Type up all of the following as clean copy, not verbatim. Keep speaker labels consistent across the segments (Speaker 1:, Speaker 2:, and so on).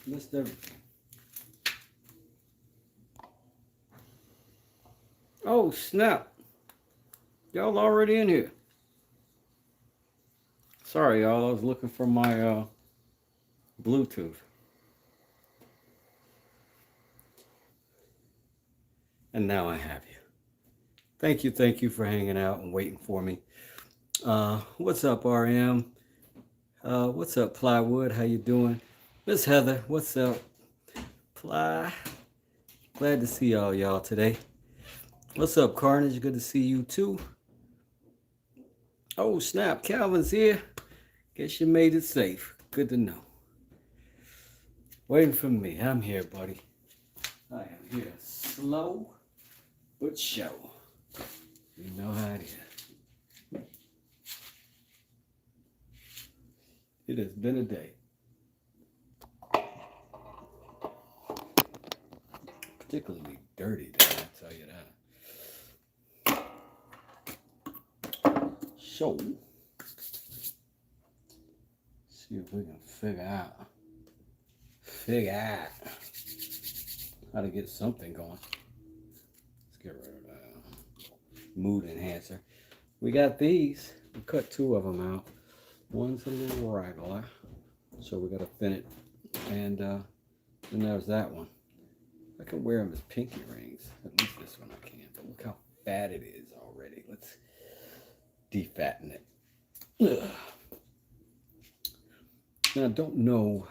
Speaker 1: Mr. Oh, snap. Y'all already in here. Sorry, y'all. I was looking for my Bluetooth. And now I have you. Thank you for hanging out and waiting for me. What's up, RM? What's up, Plywood? How you doing? Miss Heather, what's up? Ply. Glad to see y'all today. What's up, Carnage? Good to see you too. Oh, snap. Calvin's here. Guess you made it safe. Good to know. Waiting for me. I'm here, buddy. I am here. Slow but sure. You know how it is. It has been a day. Particularly dirty day, I'll tell you that. So, see if we can figure out how to get something going. Let's get rid of that mood enhancer. We got these. We cut two of them out. One's a little regular, so we got to thin it. And then there's that one. I can wear them as pinky rings. At least this one I can. But look how fat it is already. Let's defatten it. Ugh. Now I don't know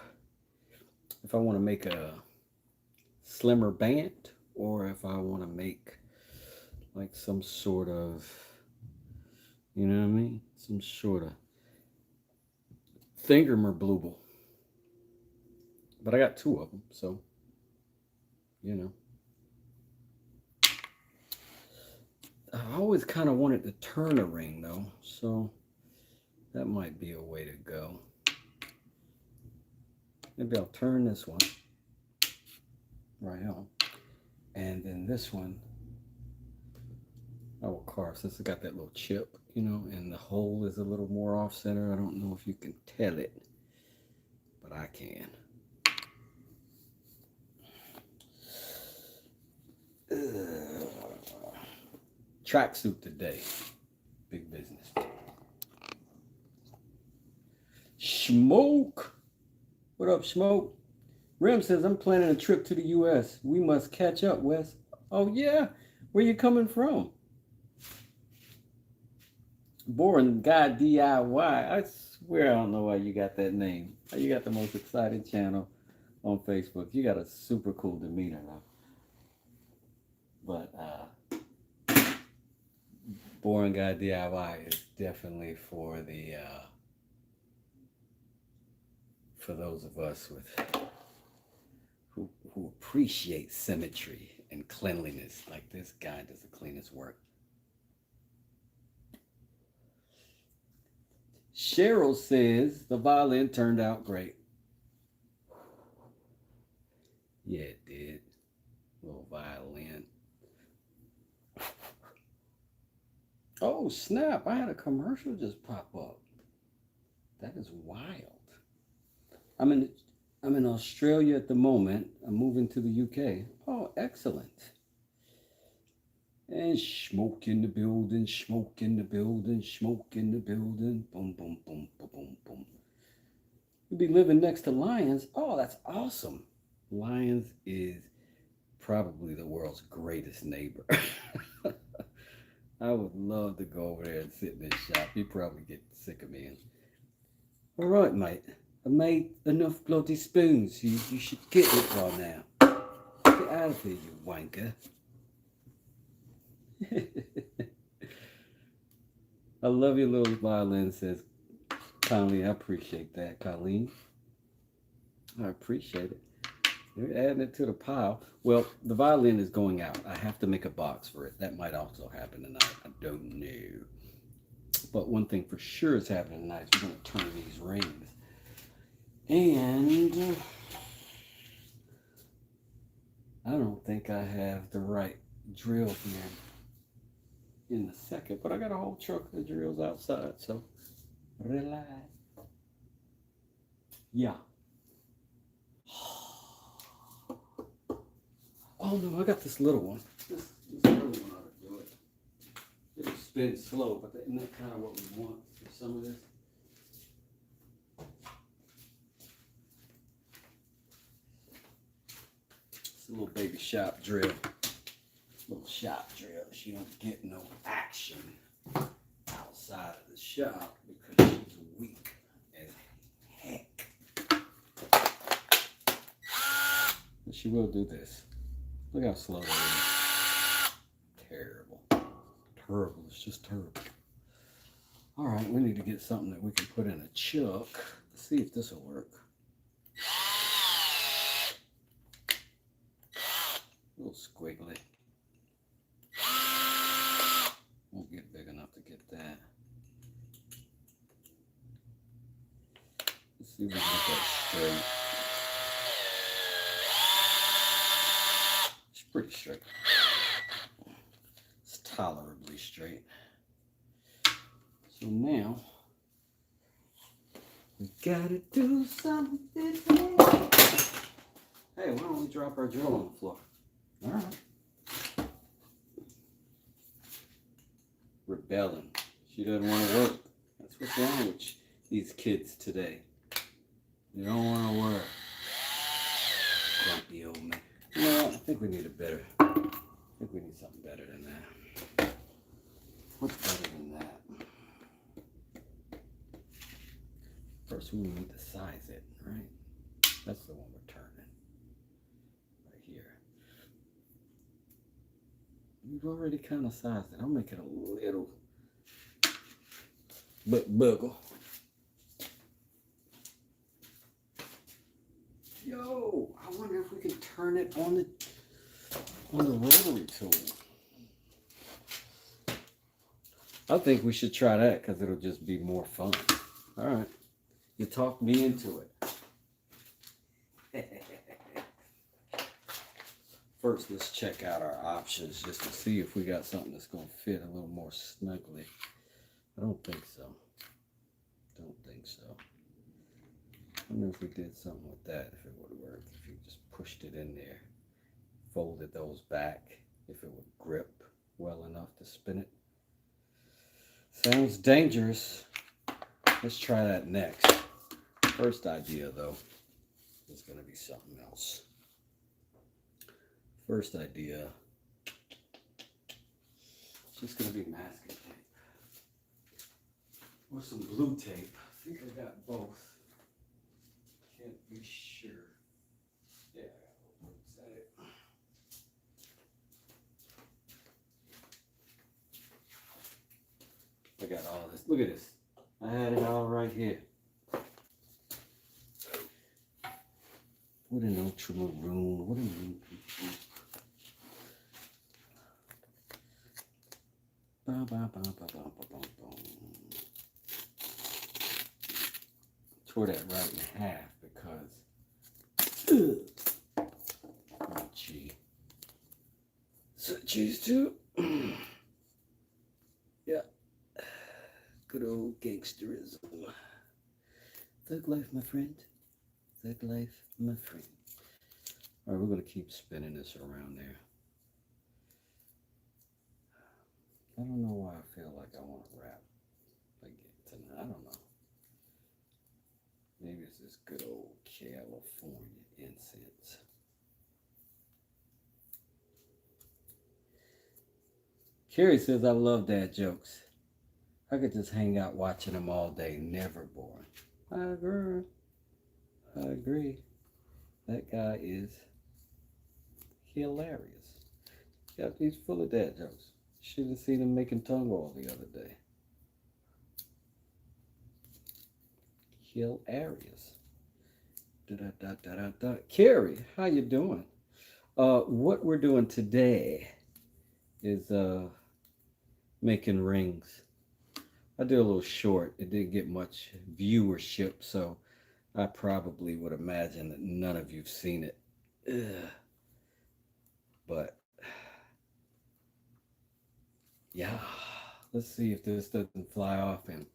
Speaker 1: if I want to make a slimmer band or if I want to make like some sort of, you know what I mean? Some sort of thingamabooble. But I got two of them, so, you know. I always kind of wanted to turn a ring though, so that might be a way to go. Maybe I'll turn this one right on, and then this one I will carve since it got that little chip, you know, and the hole is a little more off center. I don't know if you can tell it, but I can. Tracksuit today. Big business. Smoke. What up, Smoke? Rim says, I'm planning a trip to the U.S. We must catch up, Wes. Oh, yeah? Where you coming from? Boring Guy DIY. I swear I don't know why you got that name. You got the most exciting channel on Facebook. You got a super cool demeanor, though. But Boring Guy DIY is definitely for the for those of us with who appreciate symmetry and cleanliness. Like this guy does the cleanest work. Cheryl says the violin turned out great. Yeah, it did. Little violin. Oh, snap. I had a commercial just pop up. That is wild. I'm in Australia at the moment. I'm moving to the UK. Oh, excellent. And smoke in the building, smoke in the building, smoke in the building. Boom, boom, boom, boom, boom, boom. You'll be living next to lions. Oh, that's awesome. Lions is probably the world's greatest neighbor. I would love to go over there and sit in this shop. You'd probably get sick of me. All right, mate. I made enough bloody spoons. You should get it by now. Get out of here, you wanker. I love your little violin, says Colleen. I appreciate that, Colleen. I appreciate it. You're adding it to the pile. Well, the violin is going out. I have to make a box for it. That might also happen tonight. I don't know. But one thing for sure is happening tonight is we're going to turn these rings. And I don't think I have the right drill here in a second, but I got a whole truck of drills outside, so relax. Yeah. Oh no, I got this little one. This little one ought to do it. It'll spin slow, but isn't that kind of what we want for some of this? It's a little baby shop drill. Little shop drill. She don't get no action outside of the shop because she's weak as heck. But she will do this. Look how slow it is. Terrible. Terrible. It's just terrible. All right, we need to get something that we can put in a chuck. Let's see if this will work. A little squiggly. Won't get big enough to get that. Let's see if we can get that straight. It's pretty straight. It's tolerably straight. So now we gotta do something different. Hey, why don't we drop our drill on the floor? All right. Rebelling. She doesn't want to work. That's what's wrong with these kids today. They don't want to work. Grumpy old man. No, I think we need I think we need something better than that. What's better than that? First, we need to size it, right? That's the one we're turning. Right here. We've already kind of sized it. I'll make it a little but buggle. Yo, I wonder if we can turn it on the rotary tool. I think we should try that because it'll just be more fun. All right, you talked me into it. First, let's check out our options just to see if we got something that's going to fit a little more snugly. I don't think so. Don't think so. I wonder if we did something with that, if it would work. If you just pushed it in there, folded those back, if it would grip well enough to spin it. Sounds dangerous. Let's try that next. First idea, though, is going to be something else. First idea, it's just going to be masking tape. Or some blue tape. I think I got both. Can't be sure. Yeah, is that it? I got all this. Look at this. I had it all right here. What an ultramaroon. What a new people. Ba, ba, ba, ba, ba, ba, ba, ba. Tore that right in half because oh, gee. So cheese too. Yeah. Good old gangsterism. Thug life, my friend. Thug life, my friend. All right, we're going to keep spinning this around there. I don't know why I feel like I want to rap again tonight. I don't know. Maybe it's this good old California incense. Carrie says, I love dad jokes. I could just hang out watching them all day, never boring. I agree. I agree. That guy is hilarious. Yeah, he's full of dad jokes. Should have seen him making tongue oil the other day. Hilarious. Da-da-da-da-da-da. Carrie, how you doing? What we're doing today is making rings. I did a little short. It didn't get much viewership, so I probably would imagine that none of you've seen it. Ugh. But yeah, let's see if this doesn't fly off and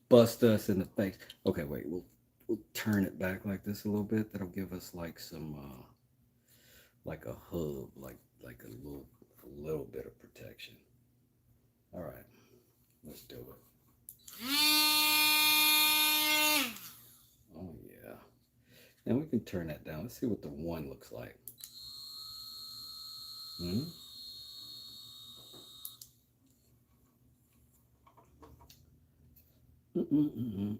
Speaker 1: bust us in the face. Okay, wait, we'll turn it back like this a little bit. That'll give us like some like a hub, like a little bit of protection. All right, let's do it. Oh yeah. And we can turn that down. Let's see what the one looks like. Hmm? Mm-mm-mm-mm-mm.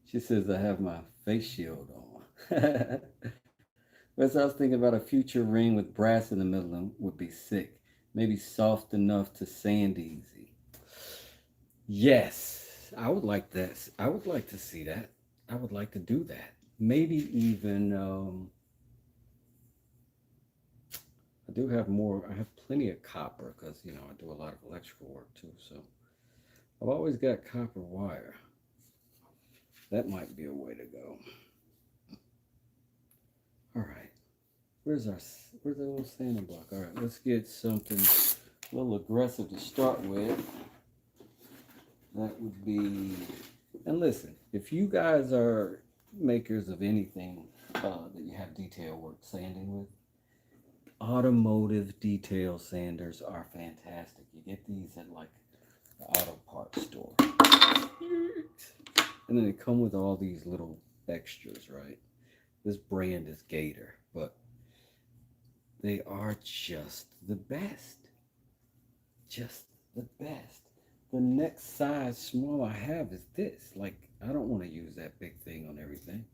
Speaker 1: She says I have my face shield on. Whereas I was thinking about a future ring with brass in the middle would be sick. Maybe soft enough to sand easy. Yes, I would like that. I would like to see that. I would like to do that. Maybe even I do have more. I have plenty of copper because I do a lot of electrical work too. So I've always got copper wire. That might be a way to go. All right. Where's the little sanding block? All right, let's get something a little aggressive to start with. That would be, and listen, if you guys are makers of anything that you have detail work sanding with, automotive detail sanders are fantastic. You get these at like the auto parts store. And then they come with all these little extras, right? This brand is Gator, but they are just the best. Just the best. The next size small I have is this. Like, I don't want to use that big thing on everything.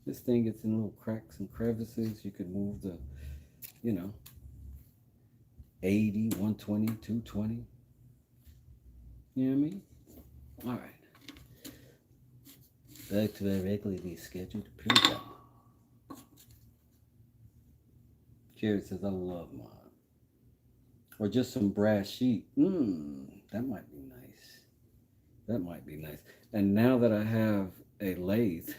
Speaker 1: This thing gets in little cracks and crevices. You could move the, you know, 80, 120, 220. You know what I mean? All right. Back to our regularly scheduled program. Jared says, I love mine. Or just some brass sheet. That might be nice. That might be nice. And now that I have a lathe,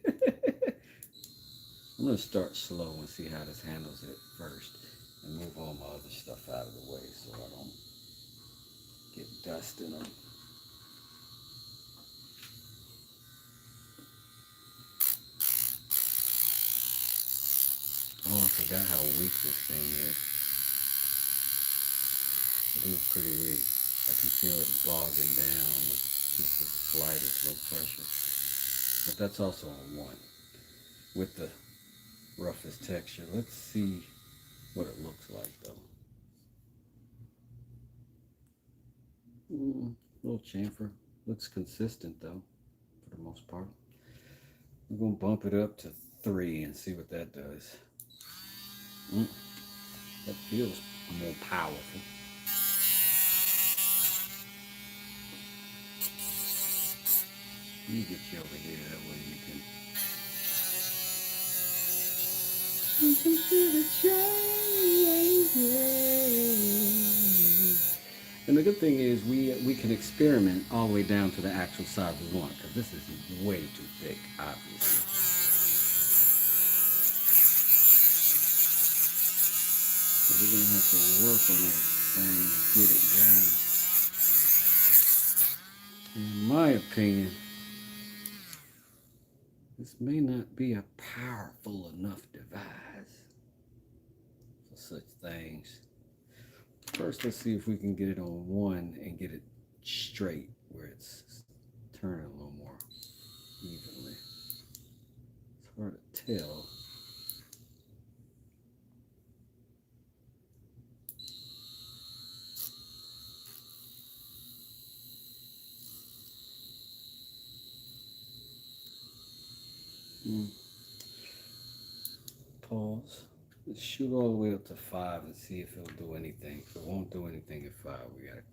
Speaker 1: I'm going to start slow and see how this handles it first. And move all my other stuff out of the way so I don't get dust in them. Oh, I forgot how weak this thing is. It is pretty weak. I can feel it bogging down with just the slightest little pressure. But that's also a 1 with the roughest texture. Let's see what it looks like though. Little chamfer. Looks consistent though, for the most part. We're going to bump it up to 3 and see what that does. That feels more powerful. Let me get you over here, that way you can see the change. And the good thing is we can experiment all the way down to the actual size we want, because this is way too thick, obviously. So we're gonna have to work on that thing to get it down. In my opinion, this may not be a powerful enough device for such things. First, let's see if we can get it on 1 and get it straight where it's turning a little more evenly. It's hard to tell. Pause. Let's shoot all the way up to 5 and see if it'll do anything. If it won't do anything at 5, we gotta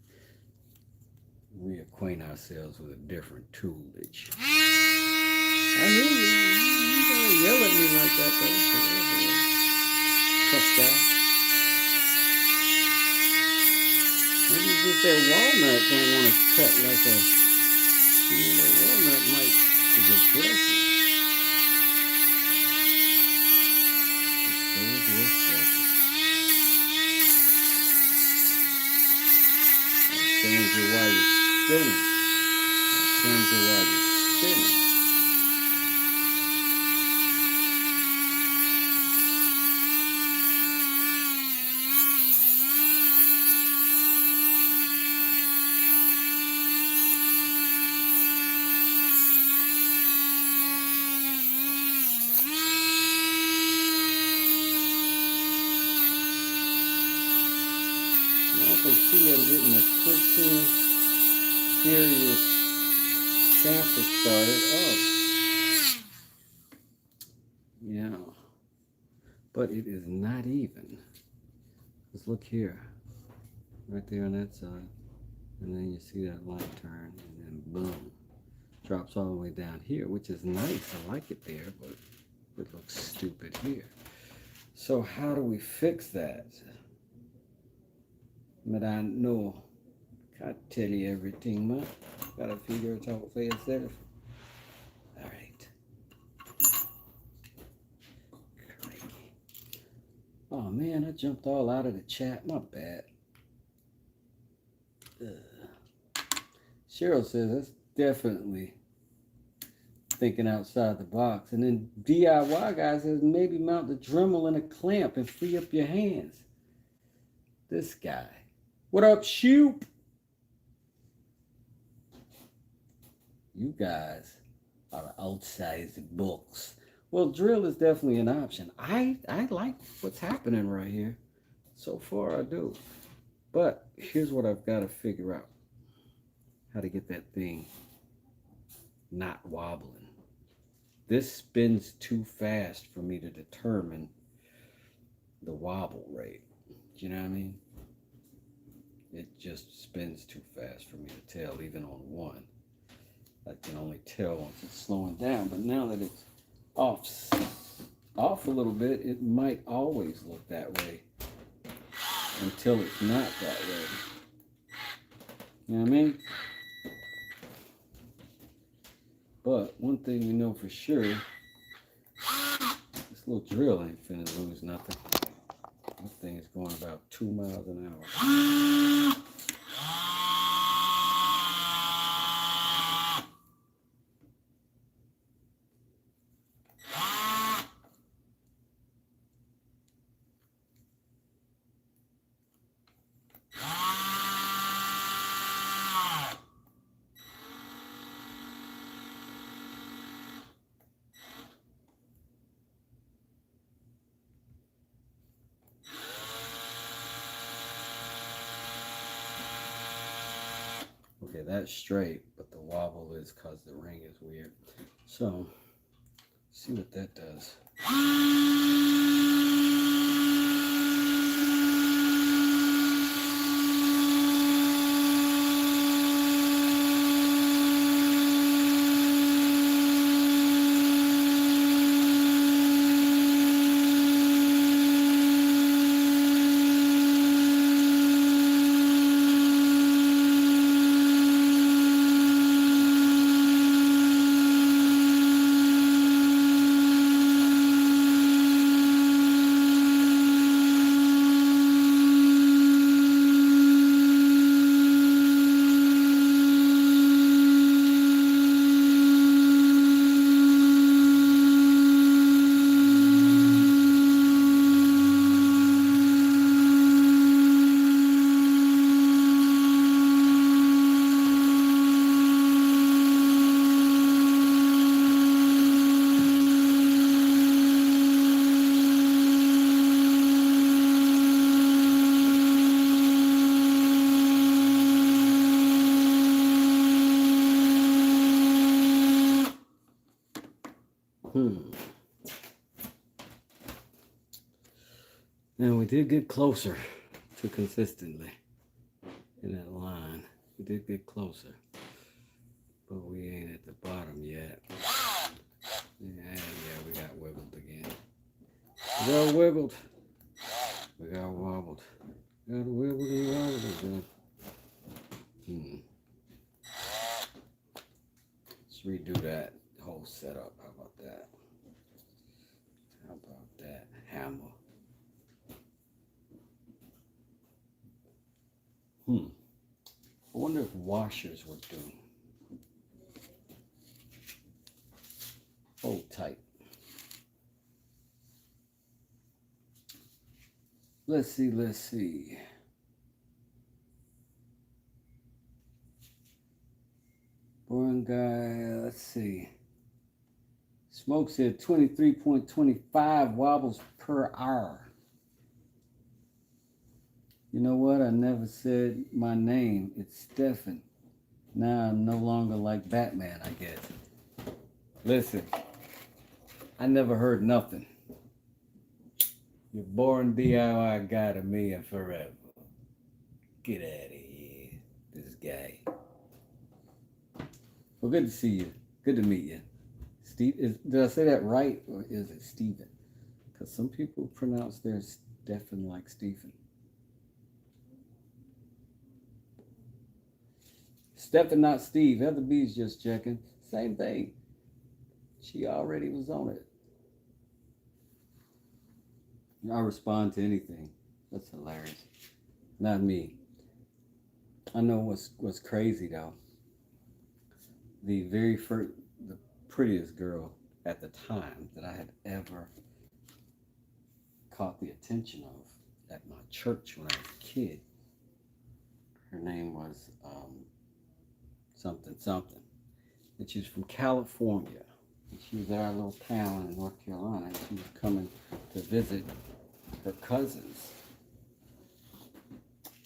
Speaker 1: reacquaint ourselves with a different toolage. I hear you. You gotta yell at me like that, though. Tough guy. Maybe it's just that walnut don't want to cut like a. That walnut might is aggressive. So is this bezel. Change it while you're spinning. Change it while you're spinning. can see I'm getting a pretty serious sample started. Oh, yeah. But it is not even. Just look here. Right there on that side. And then you see that light turn, and then boom. Drops all the way down here, which is nice. I like it there, but it looks stupid here. So how do we fix that? But I know. Can't tell you everything, man. Gotta figure it out for yourself. Alright. Crikey. Oh man, I jumped all out of the chat. My bad. Cheryl says that's definitely thinking outside the box. And then DIY guy says maybe mount the Dremel in a clamp and free up your hands. This guy. What up, Shoop? You guys are outside the box. Well, drill is definitely an option. I like what's happening right here. So far, I do. But here's what I've got to figure out. How to get that thing not wobbling. This spins too fast for me to determine the wobble rate. Do you know what I mean? It just spins too fast for me to tell, even on one. I can only tell once it's slowing down, but now that it's off a little bit, it might always look that way until it's not that way. You know what I mean? But one thing we know for sure, this little drill ain't finna lose nothing. This thing is going about 2 miles an hour. Okay, that's straight, but the wobble is because the ring is weird. So, see what that does. Now we did get closer to consistently in that line. We did get closer, but we ain't at the bottom yet. Yeah, we got wiggled again. We got wiggled. We got wobbled. Got wiggled and wobbled again. Let's redo that whole setup. How about that? How about that hammer? I wonder if washers would do. Hold tight. Let's see. Boring guy, let's see. Smoke said 23.25 wobbles per hour. You know what? I never said my name. It's Stephen. Now I'm no longer like Batman, I guess. Listen, I never heard nothing. You're born DIY guy to me and forever. Get out of here, this guy. Well, good to see you. Good to meet you. Did I say that right, or is it Stephen? Because some people pronounce their Stephen like Stephen. Stephen, not Steve. Heather B's just checking. Same thing. She already was on it. I respond to anything. That's hilarious. Not me. I know what's crazy though. The very first, the prettiest girl at the time that I had ever caught the attention of at my church when I was a kid. Her name was something something, and she was from California. And she was at our little town in North Carolina, and she was coming to visit her cousins.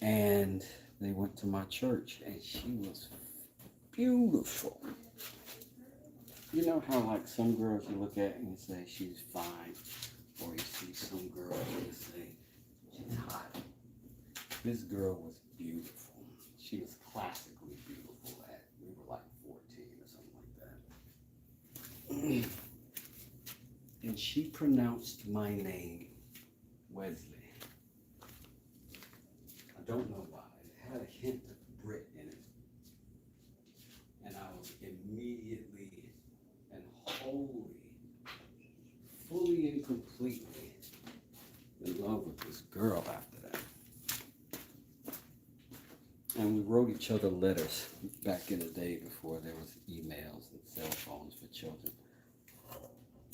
Speaker 1: And they went to my church, and she was beautiful. You know how like some girls you look at and you say she's fine, or you see some girls and you say she's hot. This girl was beautiful. She was classically beautiful. We were like 14 or something like that. And she pronounced my name Wesley. I don't know why. It had a hint of Brit in it. And I was immediately and wholly, fully and completely in love with this girl after that. And we wrote each other letters back in the day before there was emails and cell phones for children.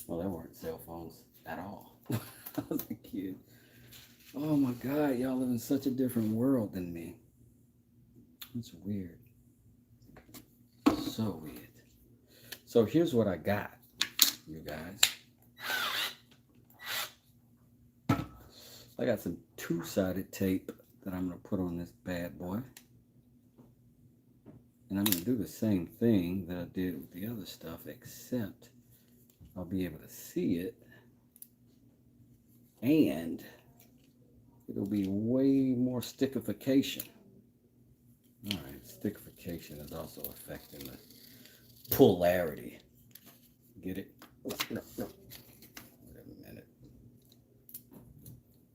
Speaker 1: Well, there weren't cell phones at all. I was a kid. Oh my God, y'all live in such a different world than me. It's weird. So weird. So here's what I got, you guys. I got some two-sided tape that I'm going to put on this bad boy. And I'm going to do the same thing that I did with the other stuff, except I'll be able to see it. And it'll be way more stickification. All right, stickification is also affecting the polarity. Get it? Wait a minute.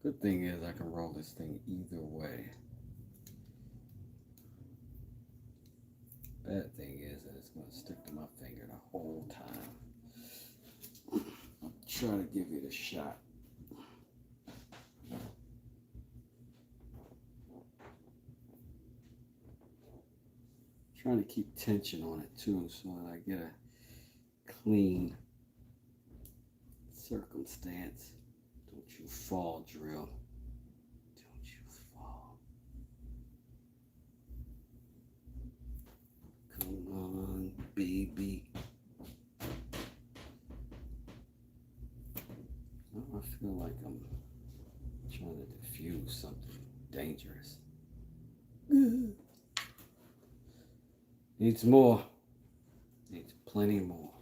Speaker 1: Good thing is I can roll this thing either way. Bad thing is that it's going to stick to my finger the whole time. I'll try to give it a shot. Trying to keep tension on it too, so that I get a clean circumstance. Don't you fall, drill. Don't you fall. Come on, baby. Oh, I feel like I'm trying to diffuse something dangerous. Needs more. Needs plenty more.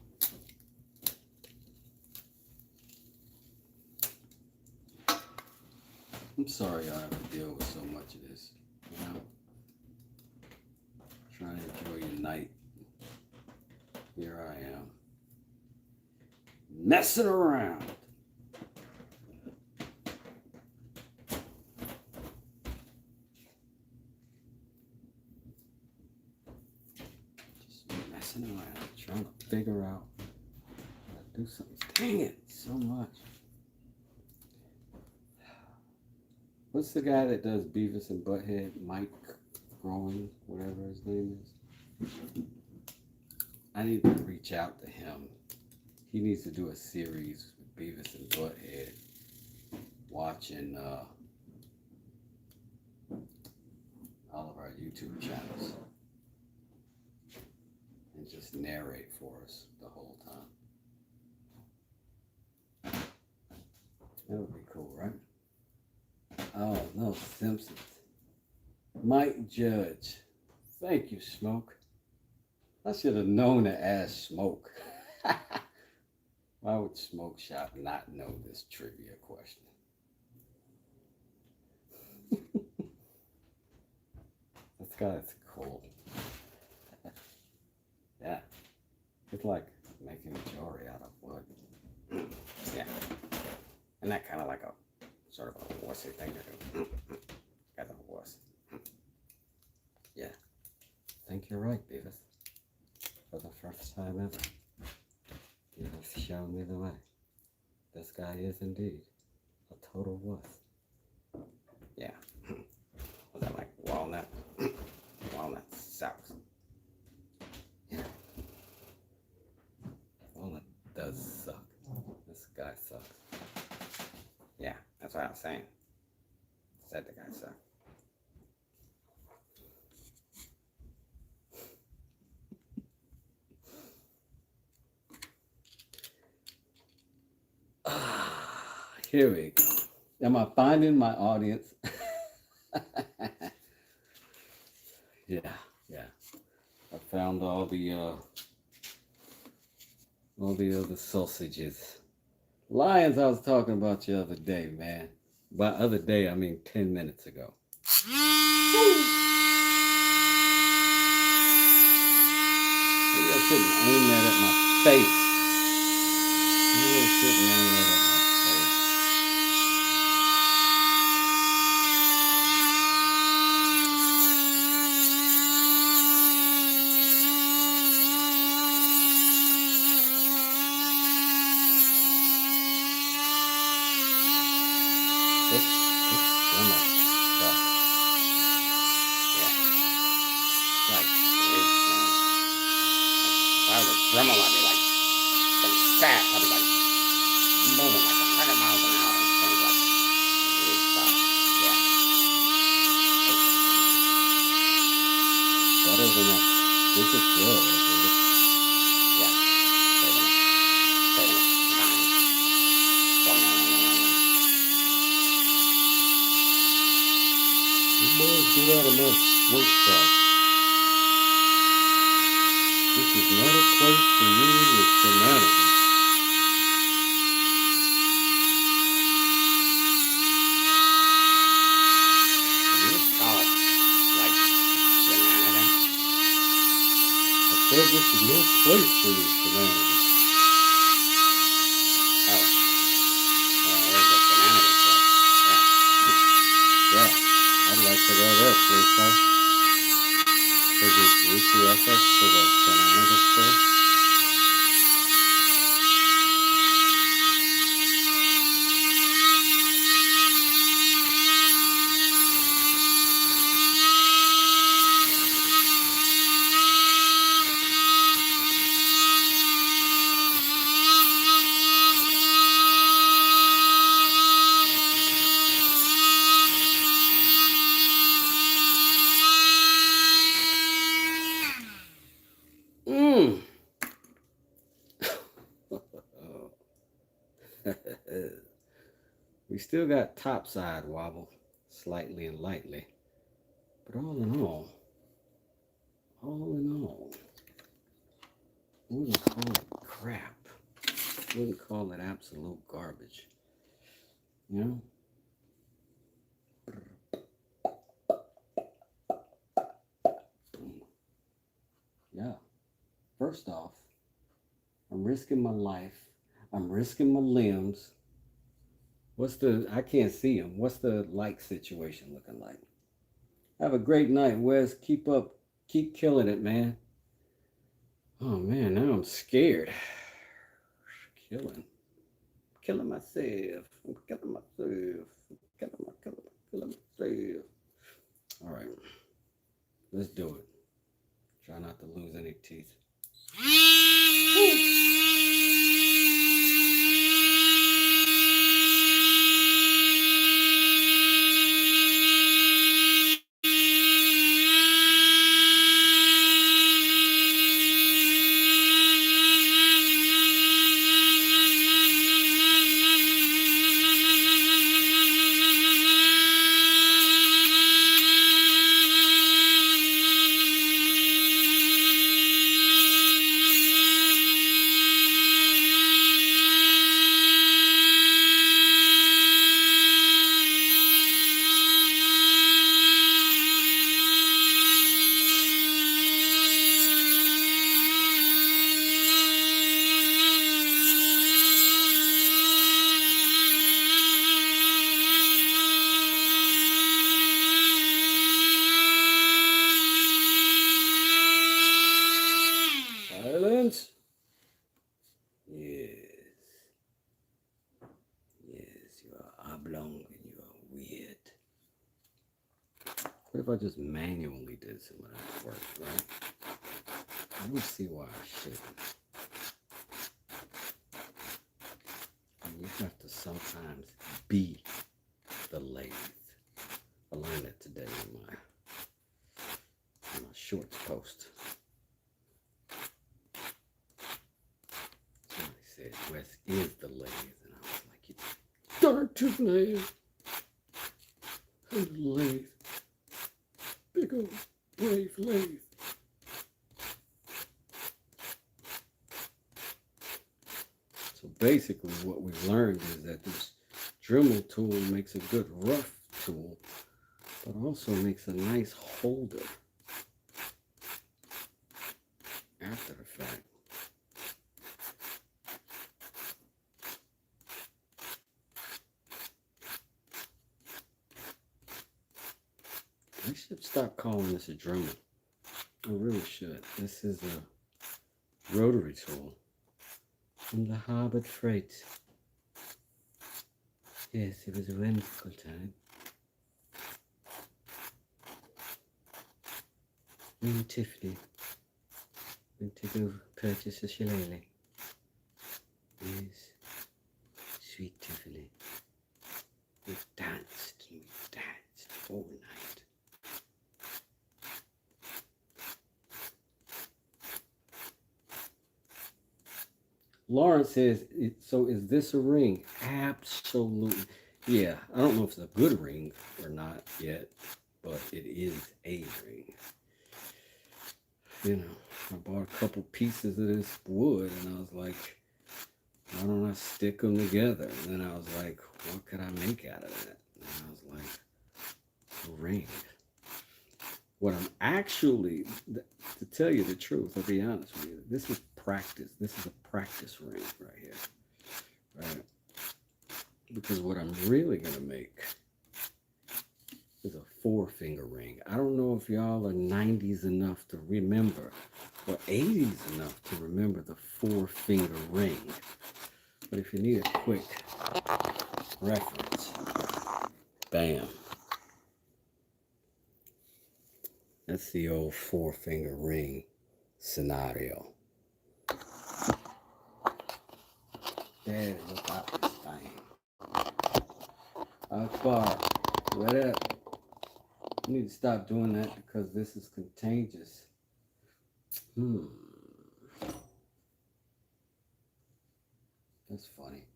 Speaker 1: I'm sorry I have to deal with so much of this. You know? Trying to enjoy your night. Here I am. Messing around. Around, trying to figure out how to do something. Dang it, so much. What's the guy that does Beavis and Butthead? Mike Growing, whatever his name is. I need to reach out to him. He needs to do a series with Beavis and Butthead, watching all of our YouTube channels. And just narrate for us the whole time. That would be cool, right? Oh, no, Simpsons. Mike Judge. Thank you, Smoke. I should have known to ask Smoke. Why would Smoke Shop not know this trivia question? This guy's cool. Yeah. It's like making jewelry out of wood. Yeah. And that kind of like a sort of a wussy thing to do. Got a wuss. Yeah. I think you're right, Beavis. For the first time ever, you have shown me the way. This guy is indeed a total wuss. Yeah. Was that like walnut? Walnut sucks. Yeah. Walnut does suck. This guy sucks. Yeah, that's what I was saying. Said the guy sucked. Here we go. Am I finding my audience? Yeah. I found all the other sausages. Lions I was talking about the other day, man. By other day, I mean 10 minutes ago. Maybe I shouldn't aim that at my face. Maybe I shouldn't aim that at my face. This drummer sucks. Yeah. Like, man. If I was a drummer, I'd be like, so fast. I'd be like, moving like 100 miles an hour and things like really fast. Yeah. Better than a stupid drill, dude. Yeah. Saving time. You boys get out of my workshop. This is not a place for you with shenanigans. You call it like shenanigans? I said this is no place for you shenanigans. Oh. There's a shenanigans place. Yeah. I'd like to go there, please, sir. Could you GPS us to the shenanigans store? We still got topside wobble, slightly and lightly. But all in all, I wouldn't call it crap. I wouldn't call it absolute garbage. You know? Yeah. First off, I'm risking my life. I'm risking my limbs. I can't see them. What's the light situation looking like? Have a great night, Wes. Keep up. Keep killing it, man. Oh, man, now I'm scared. Killing myself. I'm killing myself. Killing myself. All right. Let's do it. Try not to lose any teeth. What if I just manually did some of that work, right? I would see why I shouldn't. And you have to sometimes be the lathe. I learned that today in my shorts post. Somebody said Wes is the lathe, and I was like, you darn tooth lathe. I'm the lathe. Big old lathe. So basically what we've learned is that this Dremel tool makes a good rough tool, but also makes a nice holder after the fact. I should stop calling this a Dremel. I really should. This is a rotary tool from the Harvard Freight. Yes, it was a whimsical time. Me and Tiffany went to go purchase a shillelagh. Yes, sweet Tiffany. We danced all night. Lauren says, so is this a ring? Absolutely. Yeah, I don't know if it's a good ring or not yet, but it is a ring. You know, I bought a couple pieces of this wood and I was like, why don't I stick them together? And then I was like, what could I make out of that? And I was like, a ring. What I'm actually, to tell you the truth, I'll be honest with you, this is practice. This is a practice ring right here, right? Because what I'm really going to make is a 4-finger ring. I don't know if y'all are 90s enough to remember, or 80s enough to remember the 4-finger ring. But if you need a quick reference, bam. That's the old 4-finger ring scenario. Daddy, look out this thing. Akbar, what up? You need to stop doing that because this is contagious. That's funny.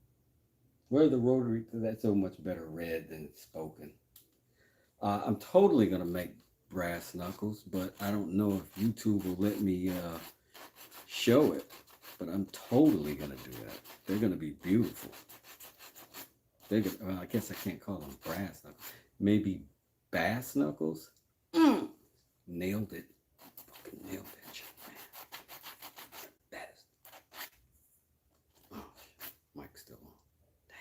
Speaker 1: Where's the rotary? That's so much better read than it's spoken. I'm totally going to make brass knuckles, but I don't know if YouTube will let me show it. But I'm totally going to do that. They're going to be beautiful. Well, I guess I can't call them brass knuckles. Maybe bass knuckles? Nailed it. Fucking nailed that shit, man. Best. Oh, mic's still on. Dang.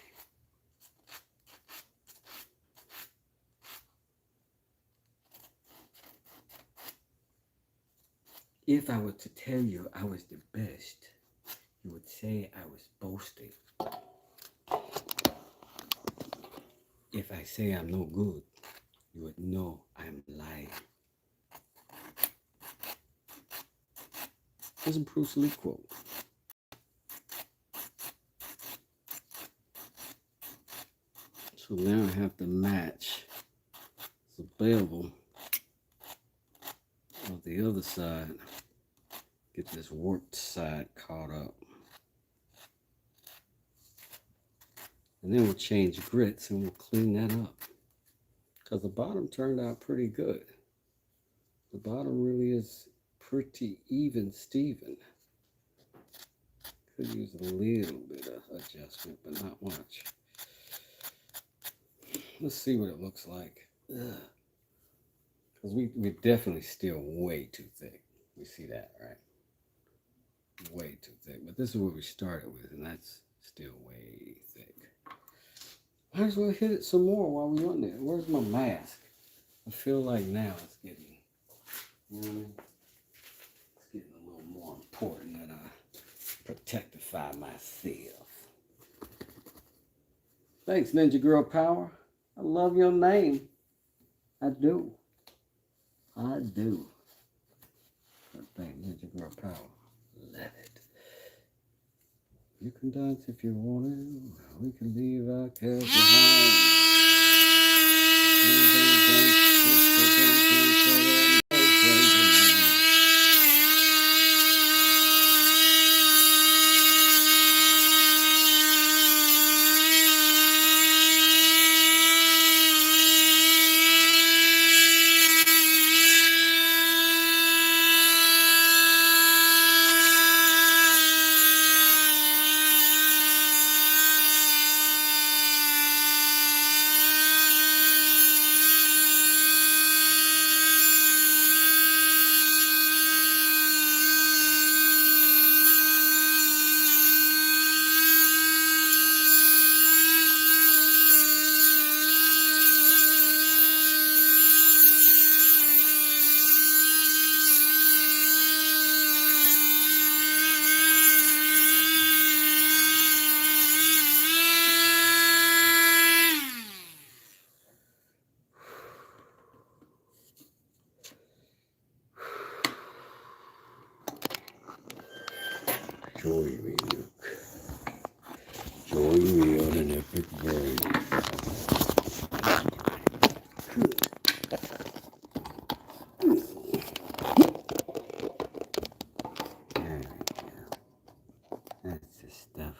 Speaker 1: If I were to tell you I was the best, you would say I was boasting. If I say I'm no good, you would know I'm lying. There's a Bruce Lee quote. So now I have to match the bevel of the other side. Get this warped side caught up. And then we'll change grits and we'll clean that up. Because the bottom turned out pretty good. The bottom really is pretty even Steven. Could use a little bit of adjustment, but not much. Let's see what it looks like. Because we're definitely still way too thick. We see that, right? Way too thick. But this is what we started with, and that's still way thick. Might as well hit it some more while we're on there. Where's my mask? I feel like now it's getting, it's getting a little more important that I protectify myself. Thanks, Ninja Girl Power. I love your name. I do. I do. That thing, Ninja Girl Power. Love it. You can dance if you want to. We can leave our cares behind. Join me, Luke. Join me on an epic ride. There we go. That's the stuff.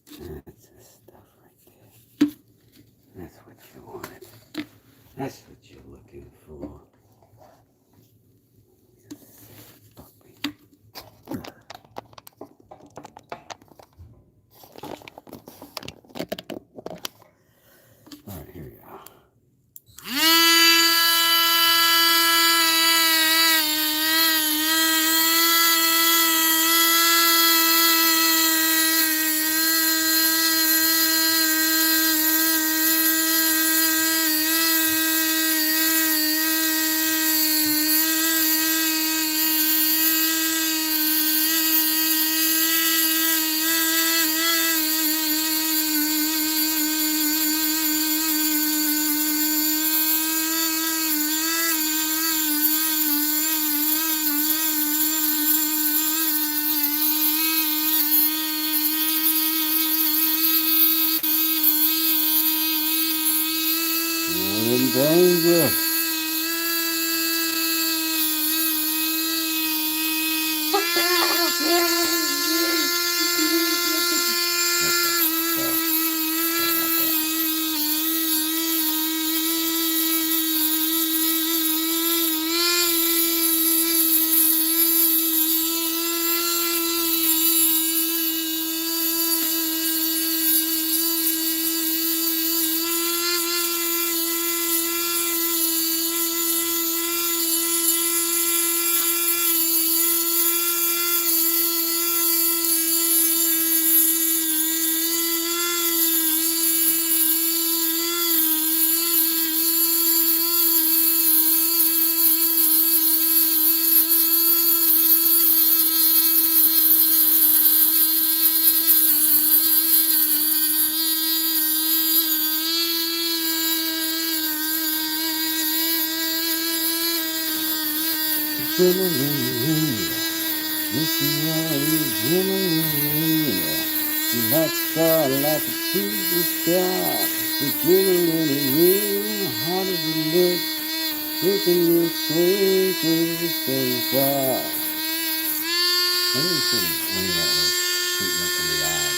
Speaker 1: That's the stuff right there. That's what you wanted. That's what you're looking for. Puppy. All right, here we go. We're in danger. That's like a shooting star. It's really real. How does it look? Taking you sway to so far. I didn't see any of that was shooting up in the eye.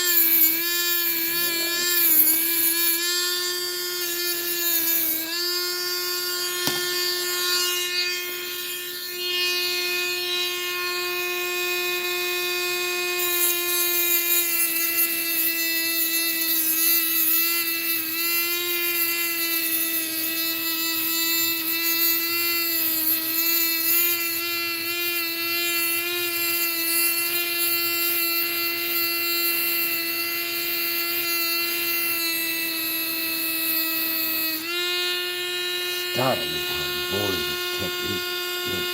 Speaker 1: Startling how boring this technique is.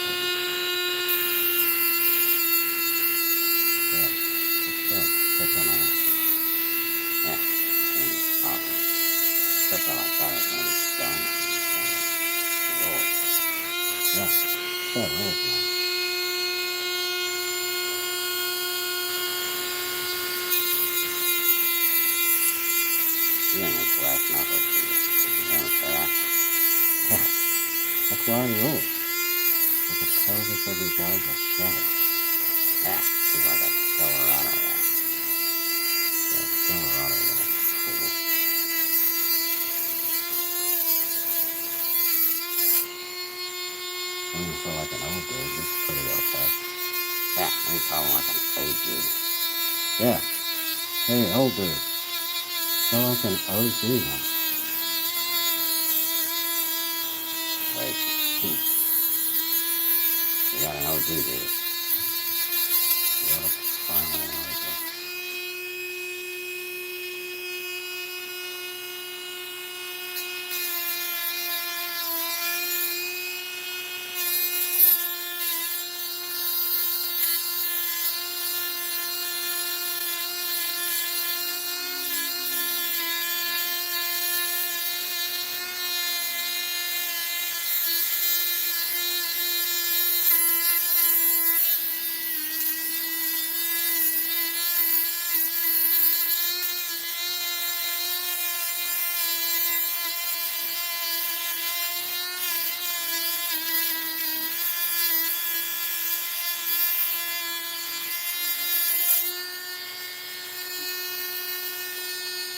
Speaker 1: Yeah, let's go. That's on our. Yeah, awesome. That's all I thought. It's done. Oh. Yeah, it's blasting off up to you. You know what? That's why I roll. Like the pelvis of these guys are shallow. Yeah, it's like a Colorado guy. Yeah, Colorado guy. Cool. I don't feel like an old dude. It's pretty okay. Yeah, I ain't calling like an OG. Yeah. Hey, old dude. Feel like an OG now. Wait. You got an OG, dude. You got a finally an OG.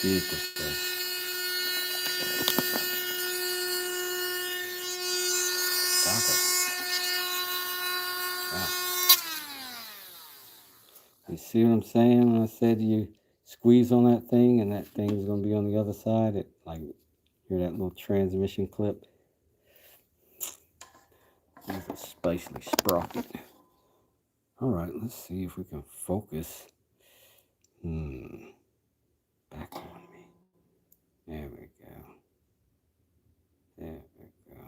Speaker 1: Beautiful. Stop it. Wow. You see what I'm saying when I said you squeeze on that thing and that thing's going to be on the other side? It, like, hear that little transmission clip? It's a spacely sprocket. All right, let's see if we can focus. Back on me. There we go. There we go.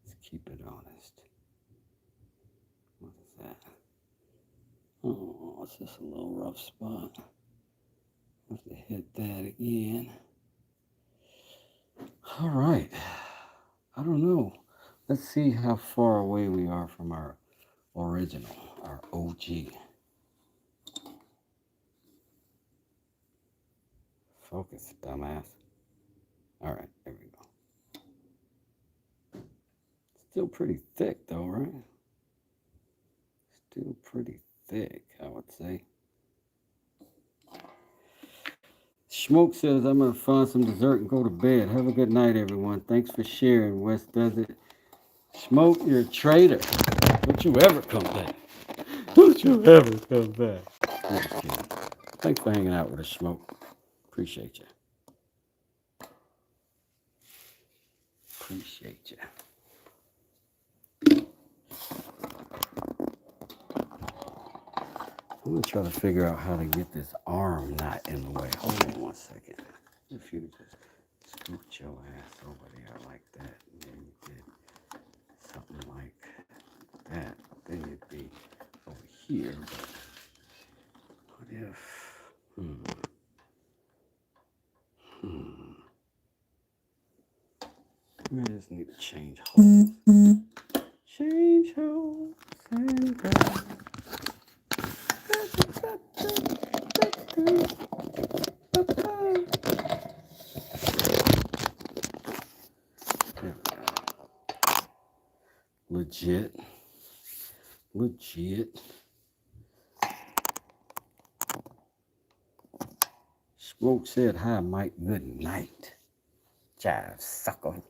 Speaker 1: Let's keep it honest. What is that? Oh, it's just a little rough spot. Have to hit that again. All right. I don't know. Let's see how far away we are from our original, our OG. Focus, dumbass. All right, there we go. Still pretty thick though, right? Still pretty thick, I would say. Smoke says, I'm going to find some dessert and go to bed. Have a good night, everyone. Thanks for sharing, West Desert. Smoke, you're a traitor. Don't you ever come back. Don't you ever come back. I'm just kidding. Thanks for hanging out with us, Smoke. Appreciate you. Appreciate you. I'm going to try to figure out how to get this arm not in the way. Hold on one second. If you just scoot your ass over there like that, and then you did something like that, then you'd be over here. But what if... I just need to change holes. Change holes and go. Legit. Smoke said, hi, Mike. Good night. Jive sucker.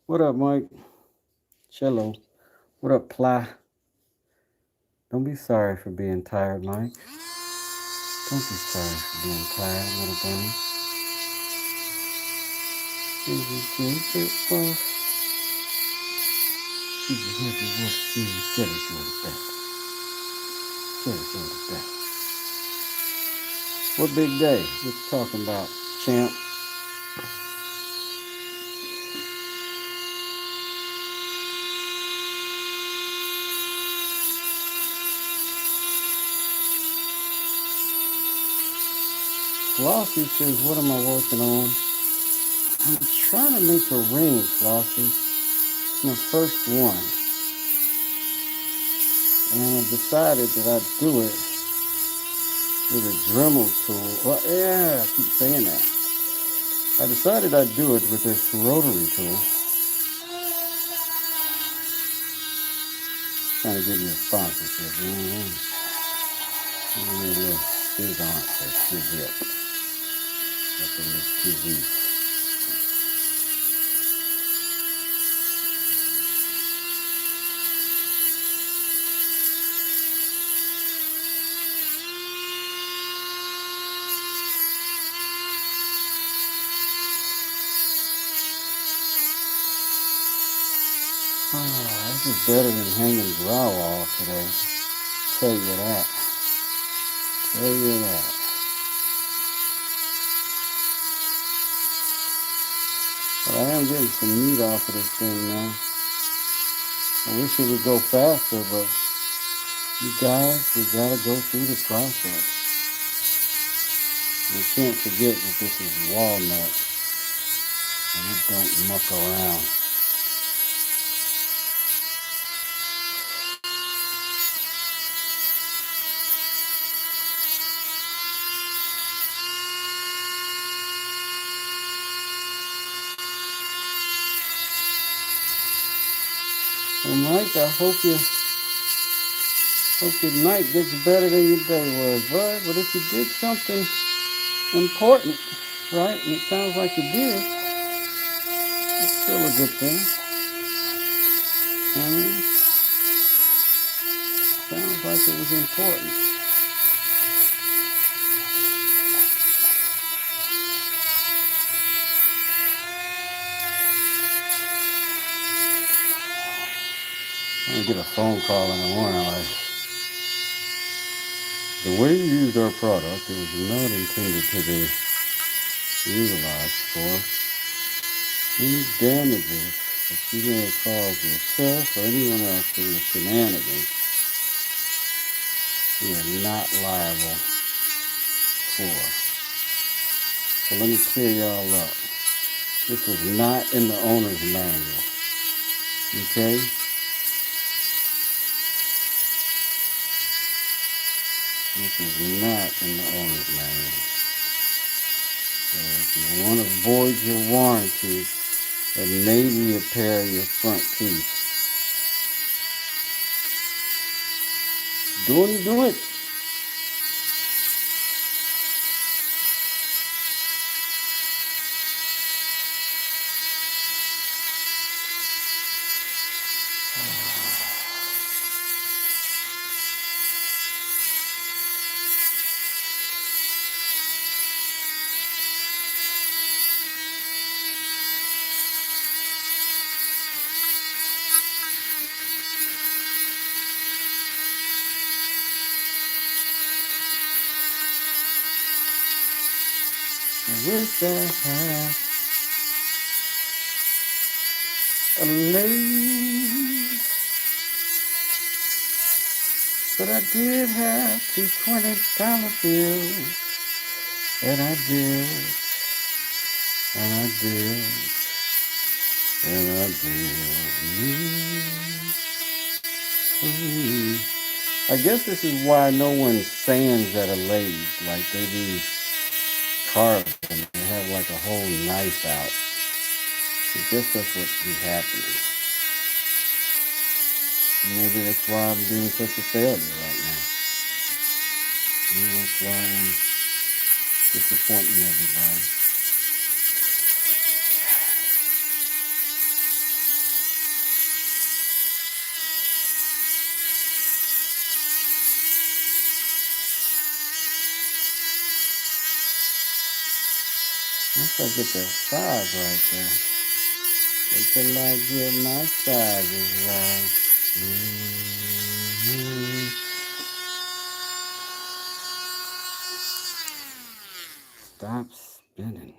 Speaker 1: What up, Mike? Cello. What up, Ply? Don't be sorry for being tired, Mike. Don't be sorry for being tired, little bunny. It was. What big day? What you talking about, champ? Flossie says, what am I working on? I'm trying to make a ring, Flossie. It's my first one. And I decided that I'd do it with a Dremel tool. Well, yeah, I keep saying that. I decided I'd do it with this rotary tool. Trying to give me a sponsorship. Maybe a little fizz on it for fizz up. Up in this TV. Oh, this is better than hanging drywall today. Tell you that. Tell you that. But I am getting some meat off of this thing now. I wish it would go faster, but you guys, we gotta go through the process. We can't forget that this is walnut and it don't muck around. Well, Mike, I hope your night gets better than your day was, bud. But if you did something important, right, and it sounds like you did, it's still a good thing. I mean, sounds like it was important. I'm gonna get a phone call in the morning like, the way you used our product, it was not intended to be utilized for any damages that you may have caused yourself or anyone else through your shenanigans. You are not liable for. So let me clear y'all up. This was not in the owner's manual. Okay? This is not in the owner's manual. So if you want to void your warranty and maybe repair your front teeth, do it. I wish I had a lathe, but I did have two $20 bills, and I did, and I did, and I did. I guess this is why no one sands at a lathe, like they do carving. They have like a whole knife out. I guess that's what be happening. Maybe that's why I'm being such a failure right now. Maybe that's why I'm disappointing everybody. Once I get that size right there, wait till I get my sizes right. Stop spinning.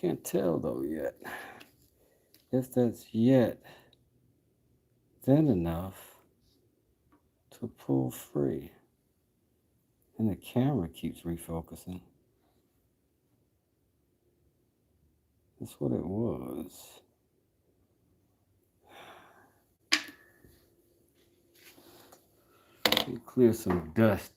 Speaker 1: Can't tell though yet if that's yet thin enough to pull free. And the camera keeps refocusing. That's what it was. Clear some dust.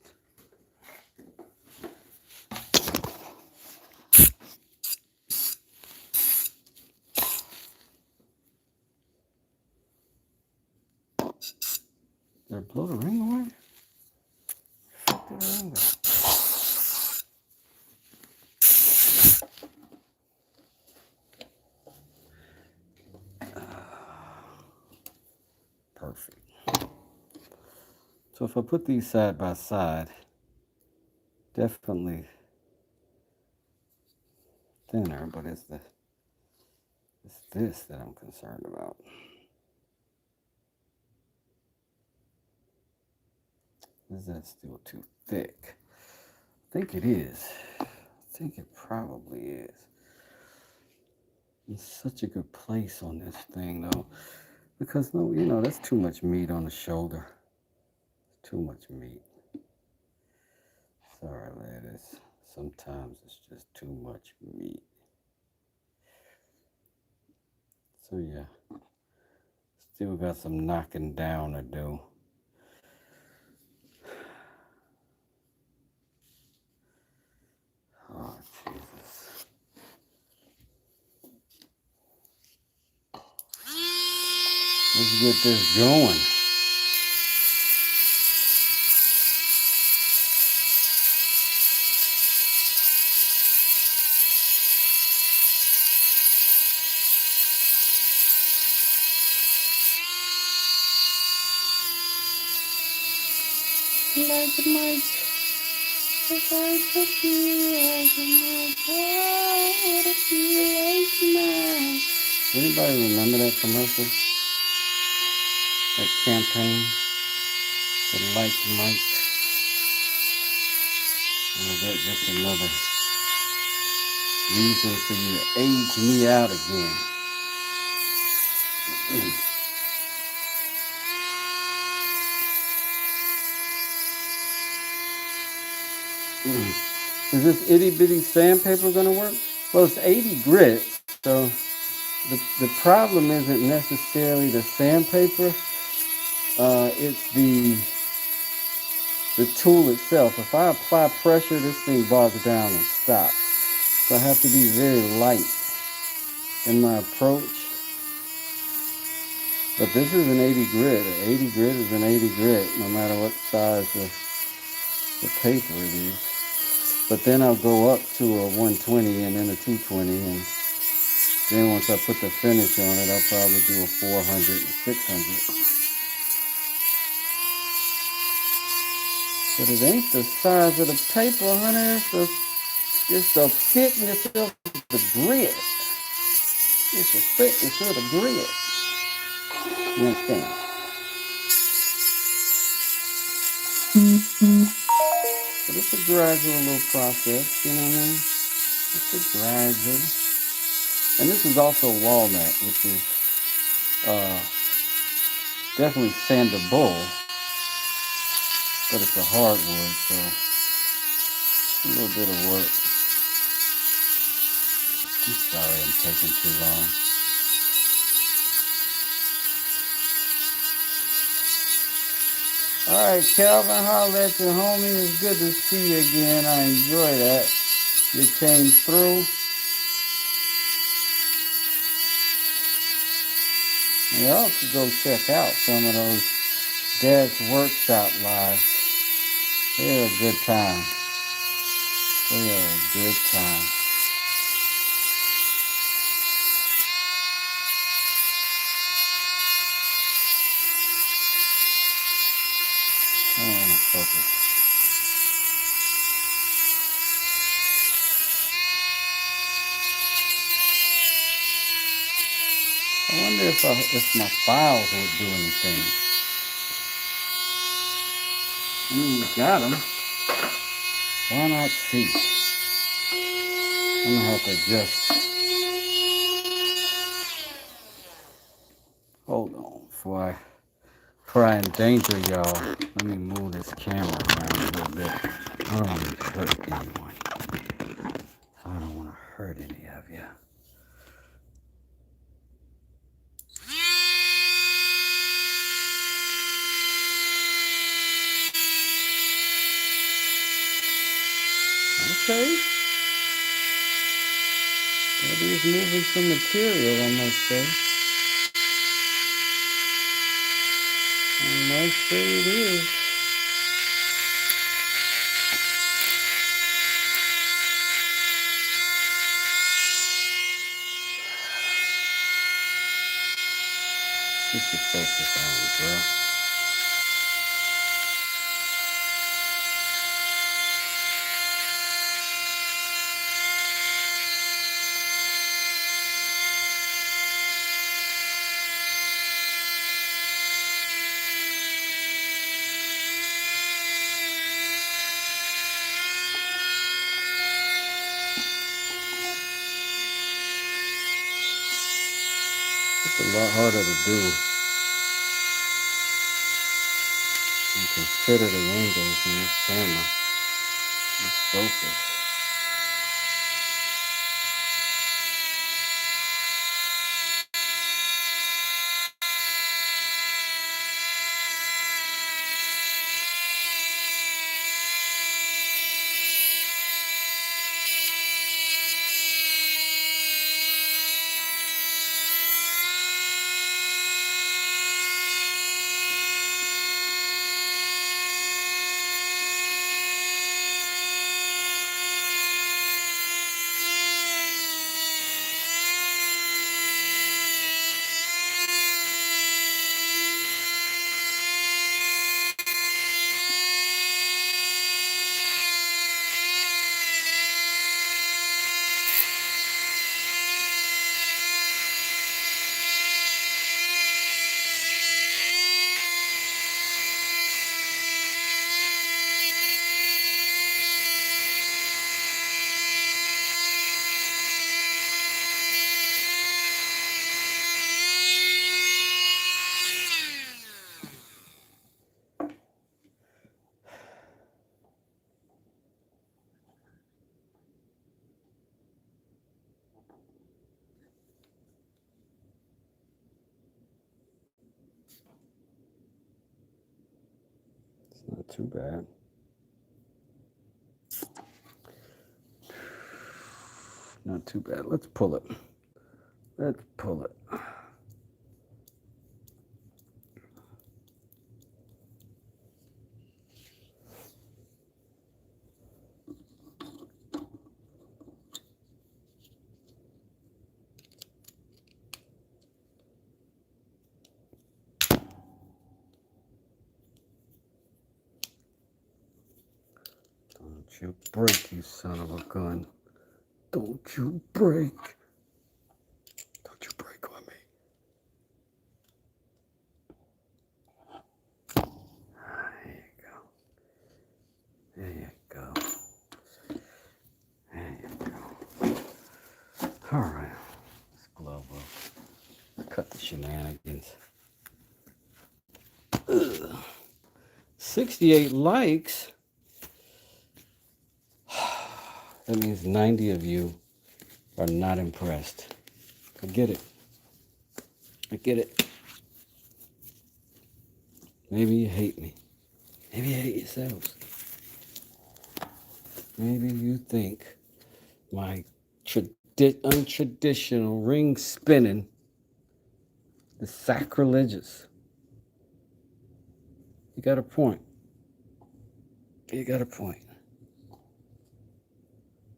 Speaker 1: Did I blow the ring away? Where did the ring go? Perfect. So if I put these side by side, definitely thinner, but it's this that I'm concerned about. Is that still too thick? I think it is. I think it probably is. It's such a good place on this thing though, because no, you know, that's too much meat on the shoulder. Too much meat. Sorry, ladies. Sometimes it's just too much meat. So yeah, still got some knocking down to do. Oh, Jesus. Let's get this going. Like a mic, if I took you like a mic, oh, what if you like mine? Anybody remember that commercial? That campaign? The like mic? Or is that just another reason for you to age me out again? Is this itty bitty sandpaper gonna work? Well, it's 80 grit, so the problem isn't necessarily the sandpaper. It's the tool itself. If I apply pressure, this thing bogs down and stops. So I have to be very light in my approach. But this is an 80 grit. An 80 grit is an 80 grit, no matter what size the paper it is. But then I'll go up to a 120 and then a 220, and then once I put the finish on it, I'll probably do a 400 and 600. But it ain't the size of the paper, honey. It's the thickness of the grit. It's the thickness of the grit. You understand? But it's a gradual little process, you know what I mean? It's a gradual. And this is also walnut, which is definitely sandable, but it's a hardwood, so it's a little bit of work. I'm sorry I'm taking too long. All right, Calvin, holla at you, homie. It's good to see you again. I enjoy that. You came through. And y'all could go check out some of those Dad's Workshop lives. They're a good time. They are a good time. I don't want to focus. I wonder if my files would do anything. I mean, we got them. Why not see? I'm gonna have to just hold on before I endanger y'all. Let me move this camera around a little bit. I don't want to hurt anyone. I don't want to hurt any of you. Okay. That is moving some material, I must say. I must say it is. Get your focus on, bro. It's a lot harder to do and consider the angles in this camera. It's focus. Not too bad. Not too bad. Let's pull it. Let's pull it. Don't you break, you son of a gun. Don't you break. Don't you break on me. There you go. There you go. All right. Let's glove up. Cut the shenanigans. Ugh. 68 likes. That means 90 of you are not impressed. I get it. I get it. Maybe you hate me. Maybe you hate yourselves. Maybe you think my untraditional ring spinning is sacrilegious. You got a point. You got a point.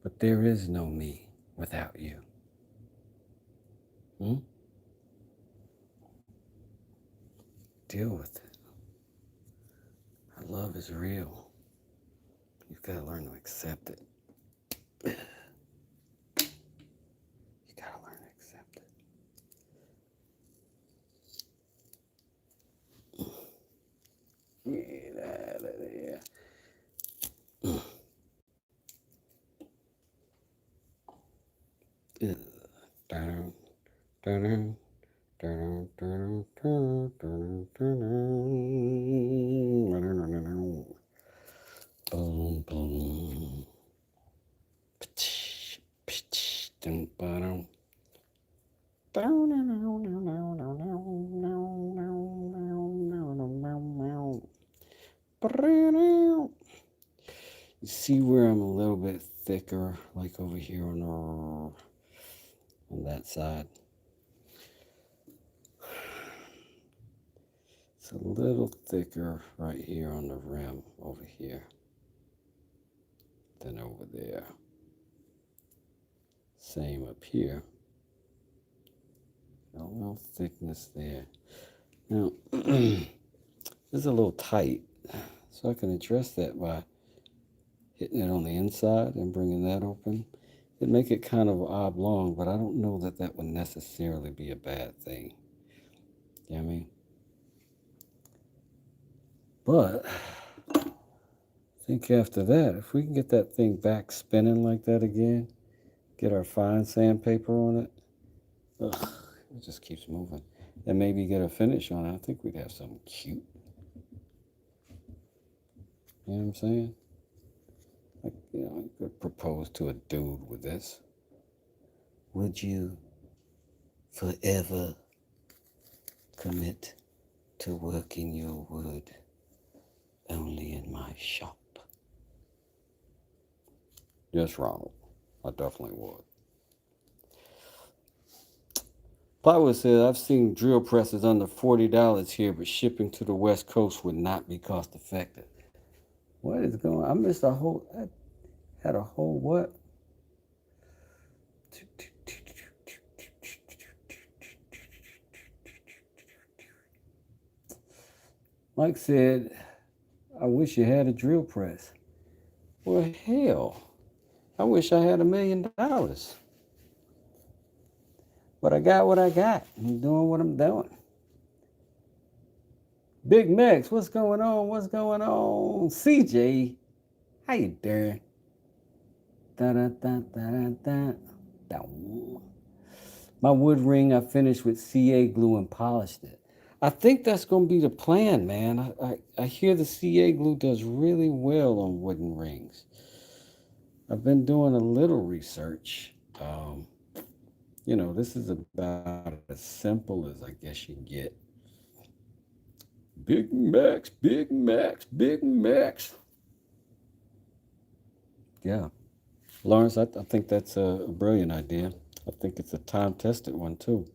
Speaker 1: But there is no me without you. Deal with it. Love is real. You've got to learn to accept it. You got to learn to accept it. Get out of there. Down, down, down, down, down, down, down. Boom, boom. Pitch, pitch, dum, ba-dum. You see where I'm a little bit thicker, like over here on that side. It's a little thicker right here on the rim over here than over there. Same up here. A little thickness there. Now, it's a little tight, so I can address that by hitting it on the inside and bringing that open. It'd make it kind of oblong, but I don't know that that would necessarily be a bad thing. You know what I mean? But I think after that, if we can get that thing back spinning like that again, get our fine sandpaper on it, it just keeps moving. And maybe get a finish on it. I think we'd have something cute. You know what I'm saying? Like, you could propose to a dude with this. Would you forever commit to working your wood only in my shop? Yes, Ronald. I definitely would. Plywood says, I've seen drill presses under $40 here, but shipping to the West Coast would not be cost effective. What is going on? I missed a whole, I had a whole what? Mike said, I wish you had a drill press. Well, hell, I wish I had $1 million. But I got what I got. I'm doing what I'm doing. Big Max, what's going on? What's going on? CJ, how you doing? Da, da, da, da, da, da. My wood ring, I finished with CA glue and polished it. I think that's going to be the plan, man. I hear the CA glue does really well on wooden rings. I've been doing a little research. This is about as simple as I guess you get. Big Max, Big Max, Big Max. Yeah. Lawrence, I think that's a brilliant idea. I think it's a time-tested one, too.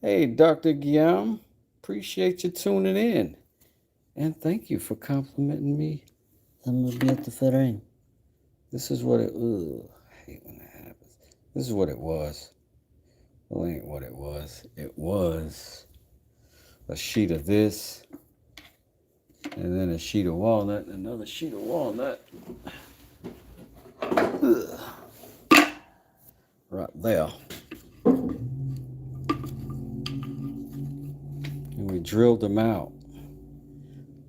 Speaker 1: Hey, Dr. Guillaume, appreciate you tuning in. And thank you for complimenting me on my beautiful ring. This is what it, I hate when that happens. This is what it was. Well, it ain't what it was. It was a sheet of this, and then a sheet of walnut, and another sheet of walnut. Right there. And we drilled them out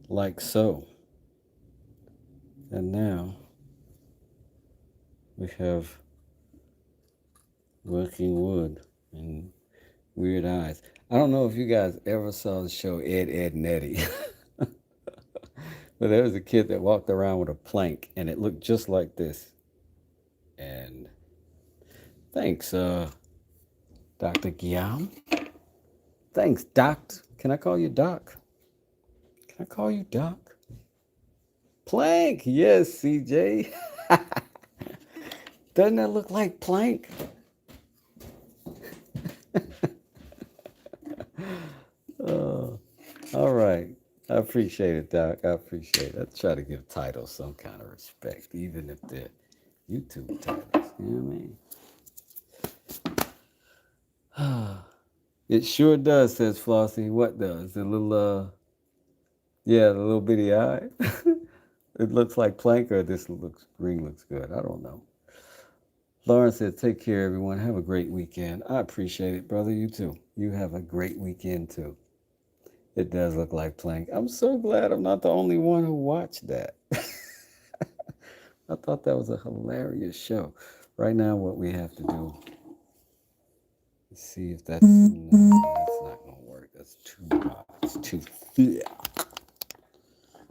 Speaker 1: like so. And now we have working wood and weird eyes. I don't know if you guys ever saw the show Ed, Edd n Eddy. But there was a kid that walked around with a plank and it looked just like this. And thanks, Dr. Guillaume. Thanks, Doc. Can I call you Doc? Can I call you Doc? Plank, yes, CJ. Doesn't that look like plank? All right. I appreciate it, Doc. I appreciate it. I try to give titles some kind of respect, even if they're YouTube titles. You know what I mean? It sure does, says Flossie. What does? The little, the little bitty eye. It looks like plank, or this ring looks good. I don't know. Lauren said, take care, everyone. Have a great weekend. I appreciate it, brother. You too. You have a great weekend, too. It does look like plank. I'm so glad I'm not the only one who watched that. I thought that was a hilarious show. Right now, what we have to do is see if that's... No, that's not going to work. That's too hot. It's too thick.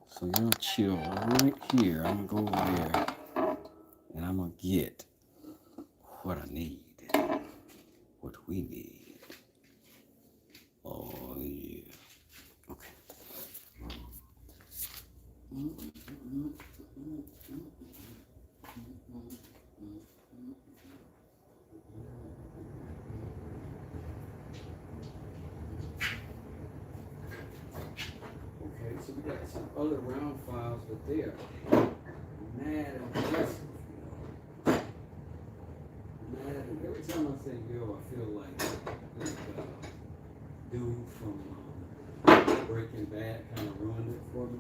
Speaker 1: So y'all chill right here. I'm going to go over there, and I'm going to get what I need. What we need. Oh, yeah. Okay. Okay, so we got some other round files, but they are mad aggressive, you know. Mad. Every time I say yo, I feel like dude from Breaking Bad kind of ruined it for me.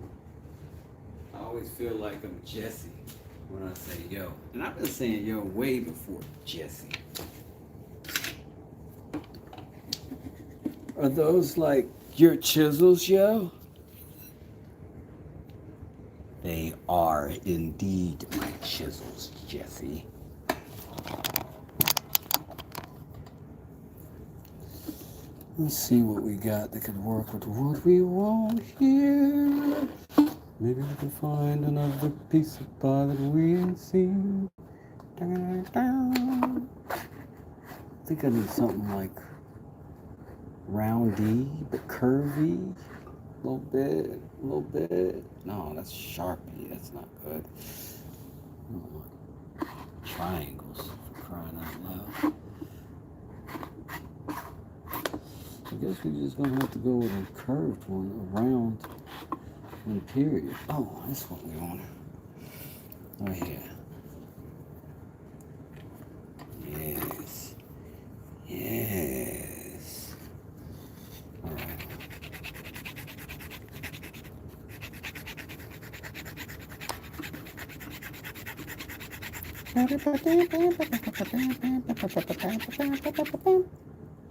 Speaker 1: I always feel like I'm Jesse when I say yo. And I've been saying yo way before Jesse. Are those like your chisels, yo? They are indeed my chisels, Jesse. Let's see what we got that could work with what we want here. Maybe we can find another piece of pie that we ain't seen. I think I need something like roundy but curvy. A little bit. No, that's Sharpie. That's not good. Triangles, for crying out loud. I guess we're just gonna have to go with a curved one, a round one, period. Oh, that's what we want. Right here. Yes. Yes. All right.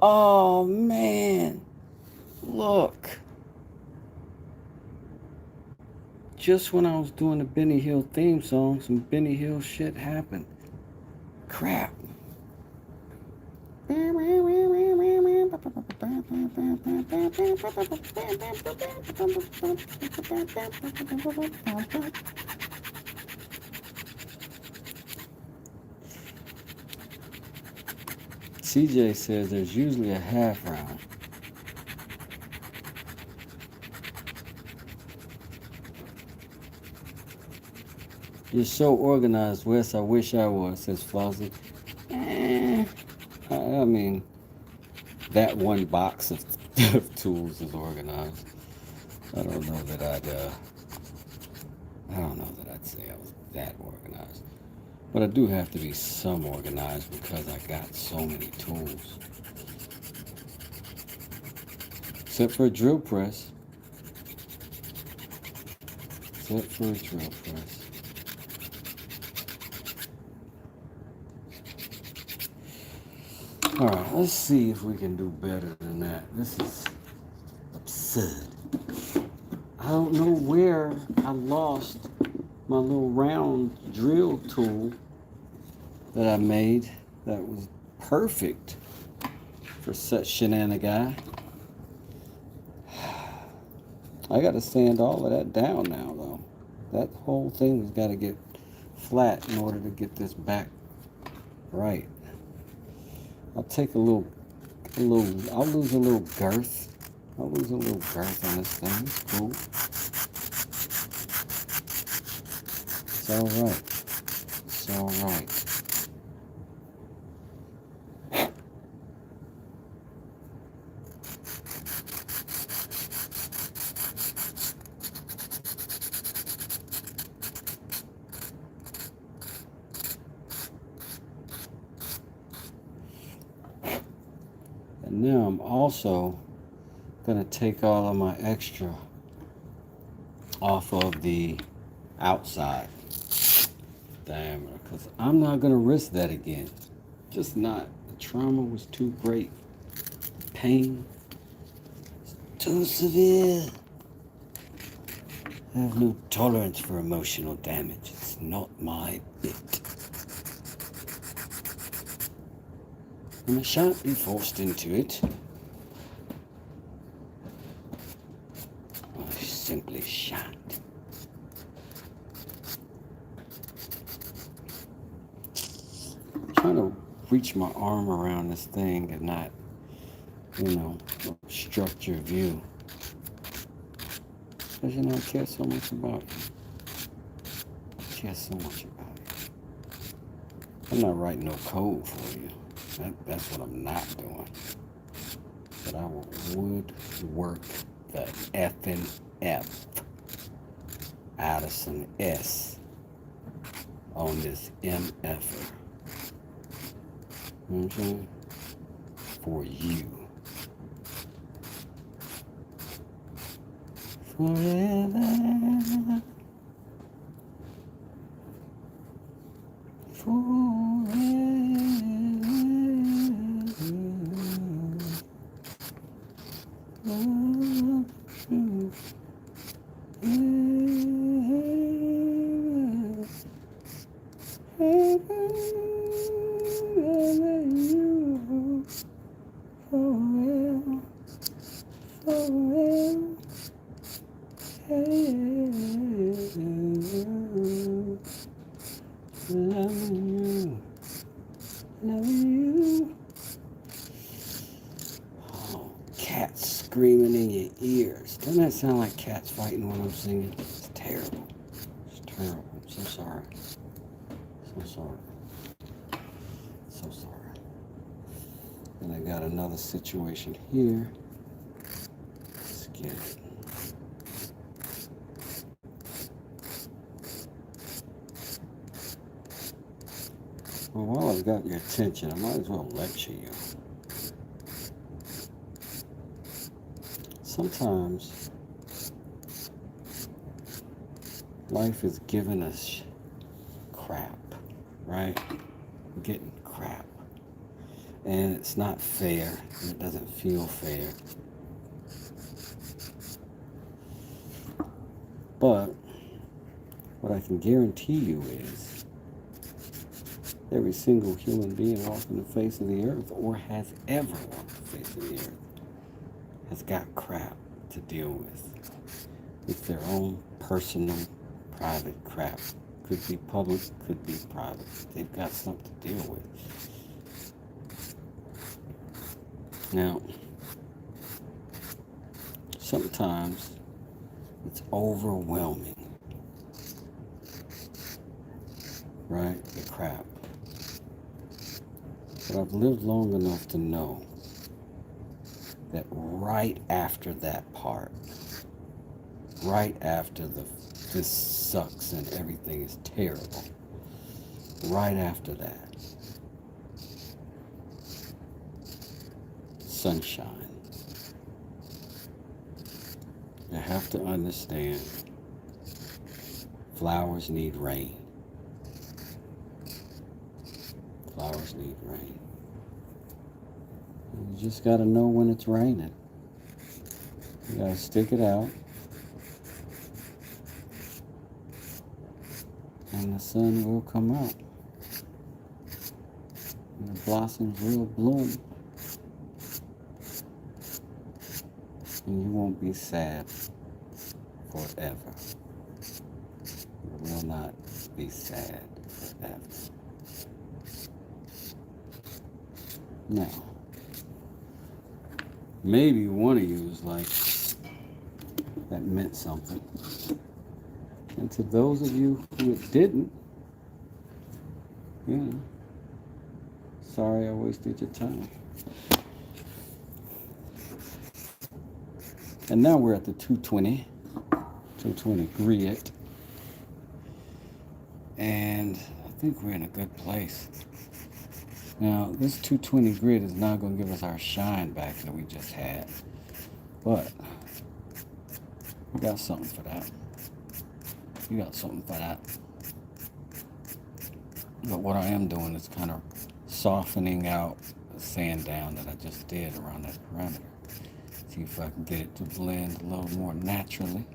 Speaker 1: Oh man, look. Just when I was doing the Benny Hill theme song, some Benny Hill shit happened. Crap. CJ says there's usually a half round. You're so organized, Wes. I wish I was, says Flossie. I mean, that one box of tools is organized. I don't know that I'd say I was that organized. But I do have to be some organized because I got so many tools. Except for a drill press. Alright, let's see if we can do better than that. This is absurd. I don't know where I lost my little round drill tool that I made that was perfect for such shenanigan. I gotta sand all of that down now though. That whole thing has got to get flat in order to get this back right. I'll take I'll lose a little girth. I'll lose a little girth on this thing. It's cool. It's alright. It's alright. And now I'm also going to take all of my extra off of the outside diameter because I'm not going to risk that again. Just not. The trauma was too great. The pain was too severe. I have no tolerance for emotional damage. It's not my bit. And I shan't be forced into it. I simply shan't. I'm trying to reach my arm around this thing and not, obstruct your view. Because I care so much about you. care so much about it. I'm not writing no code for you. That's what I'm not doing. But I would work the effing F out of some S on this MFer. You know what I'm saying? For you. Forever. Cats screaming in your ears. Doesn't that sound like cats fighting when I'm singing? It's terrible. It's terrible. I'm so sorry. So sorry. So sorry. And I got another situation here. Let's get it. Well, while I've got your attention, I might as well lecture you. Sometimes life is giving us crap, right? We're getting crap. And it's not fair. It doesn't feel fair. But what I can guarantee you is every single human being walking the face of the earth or has ever walked the face of the earth has got crap to deal with. It's their own personal, private crap. Could be public, could be private. They've got something to deal with. Now, sometimes it's overwhelming, right? The crap. But I've lived long enough to know that right after that part, right after this sucks and everything is terrible, right after that, sunshine. You have to understand, flowers need rain. Flowers need rain. You just got to know when it's raining. You got to stick it out. And the sun will come out. And the blossoms will bloom. And you won't be sad forever. You will not be sad forever. Now, maybe one of you is like, that meant something. And to those of you who it didn't, you know, sorry I wasted your time. And now we're at the 220 grid. And I think we're in a good place. Now, this 220 grid is not going to give us our shine back that we just had. But we got something for that. We got something for that. But what I am doing is kind of softening out the sand down that I just did around that perimeter. See if I can get it to blend a little more naturally.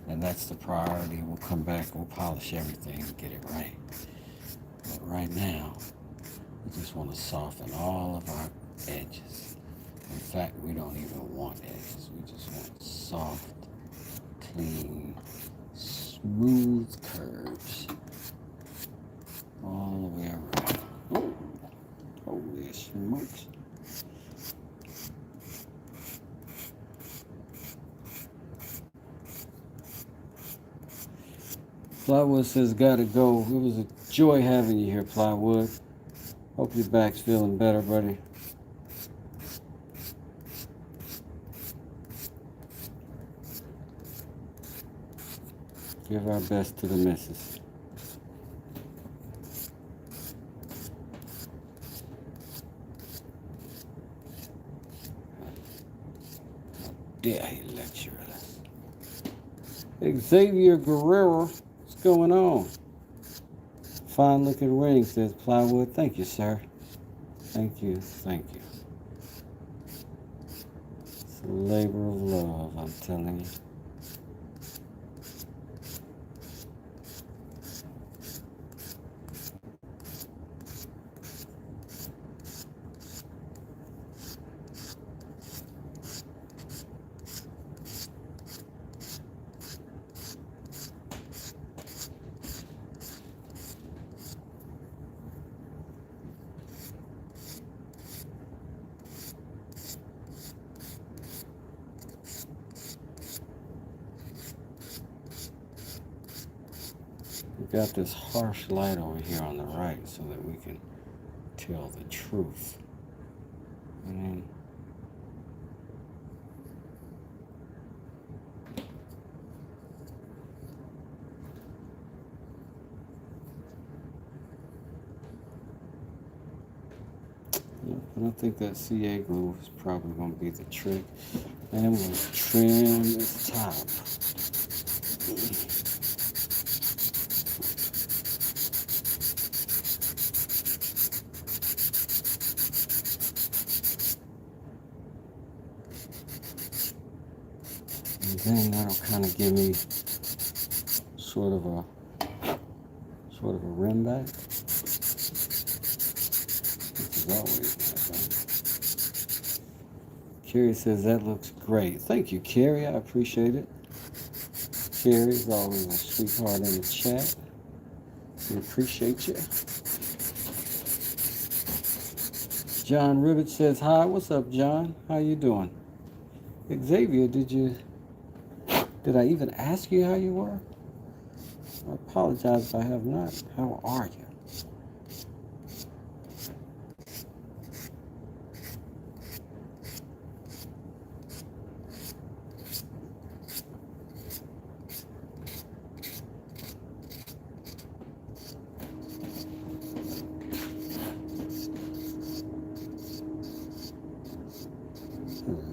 Speaker 1: And that's the priority. We'll come back, we'll polish everything and get it right. But right now, we just want to soften all of our edges. In fact, we don't even want edges. We just want soft, clean, smooth curves all the way around. Oh, holy smokes. Plywood says, gotta go. It was a joy having you here, Plywood. Hope your back's feeling better, buddy. Give our best to the missus. How dare he lecture us? Xavier Guerrero, what's going on? Fine looking ring, says Plywood. Thank you, sir. Thank you, thank you. It's a labor of love, I'm telling you. We got this harsh light over here on the right so that we can tell the truth. And I don't think that CA glue is probably going to be the trick. And we'll trim this top. And then that'll kind of give me sort of a rim back. Which is always nice, right? Carrie says that looks great. Thank you, Carrie. I appreciate it. Carrie's always a sweetheart in the chat. We appreciate you. John Ribbit says hi. What's up, John? How you doing? Xavier, did I even ask you how you were? I apologize if I have not. How are you?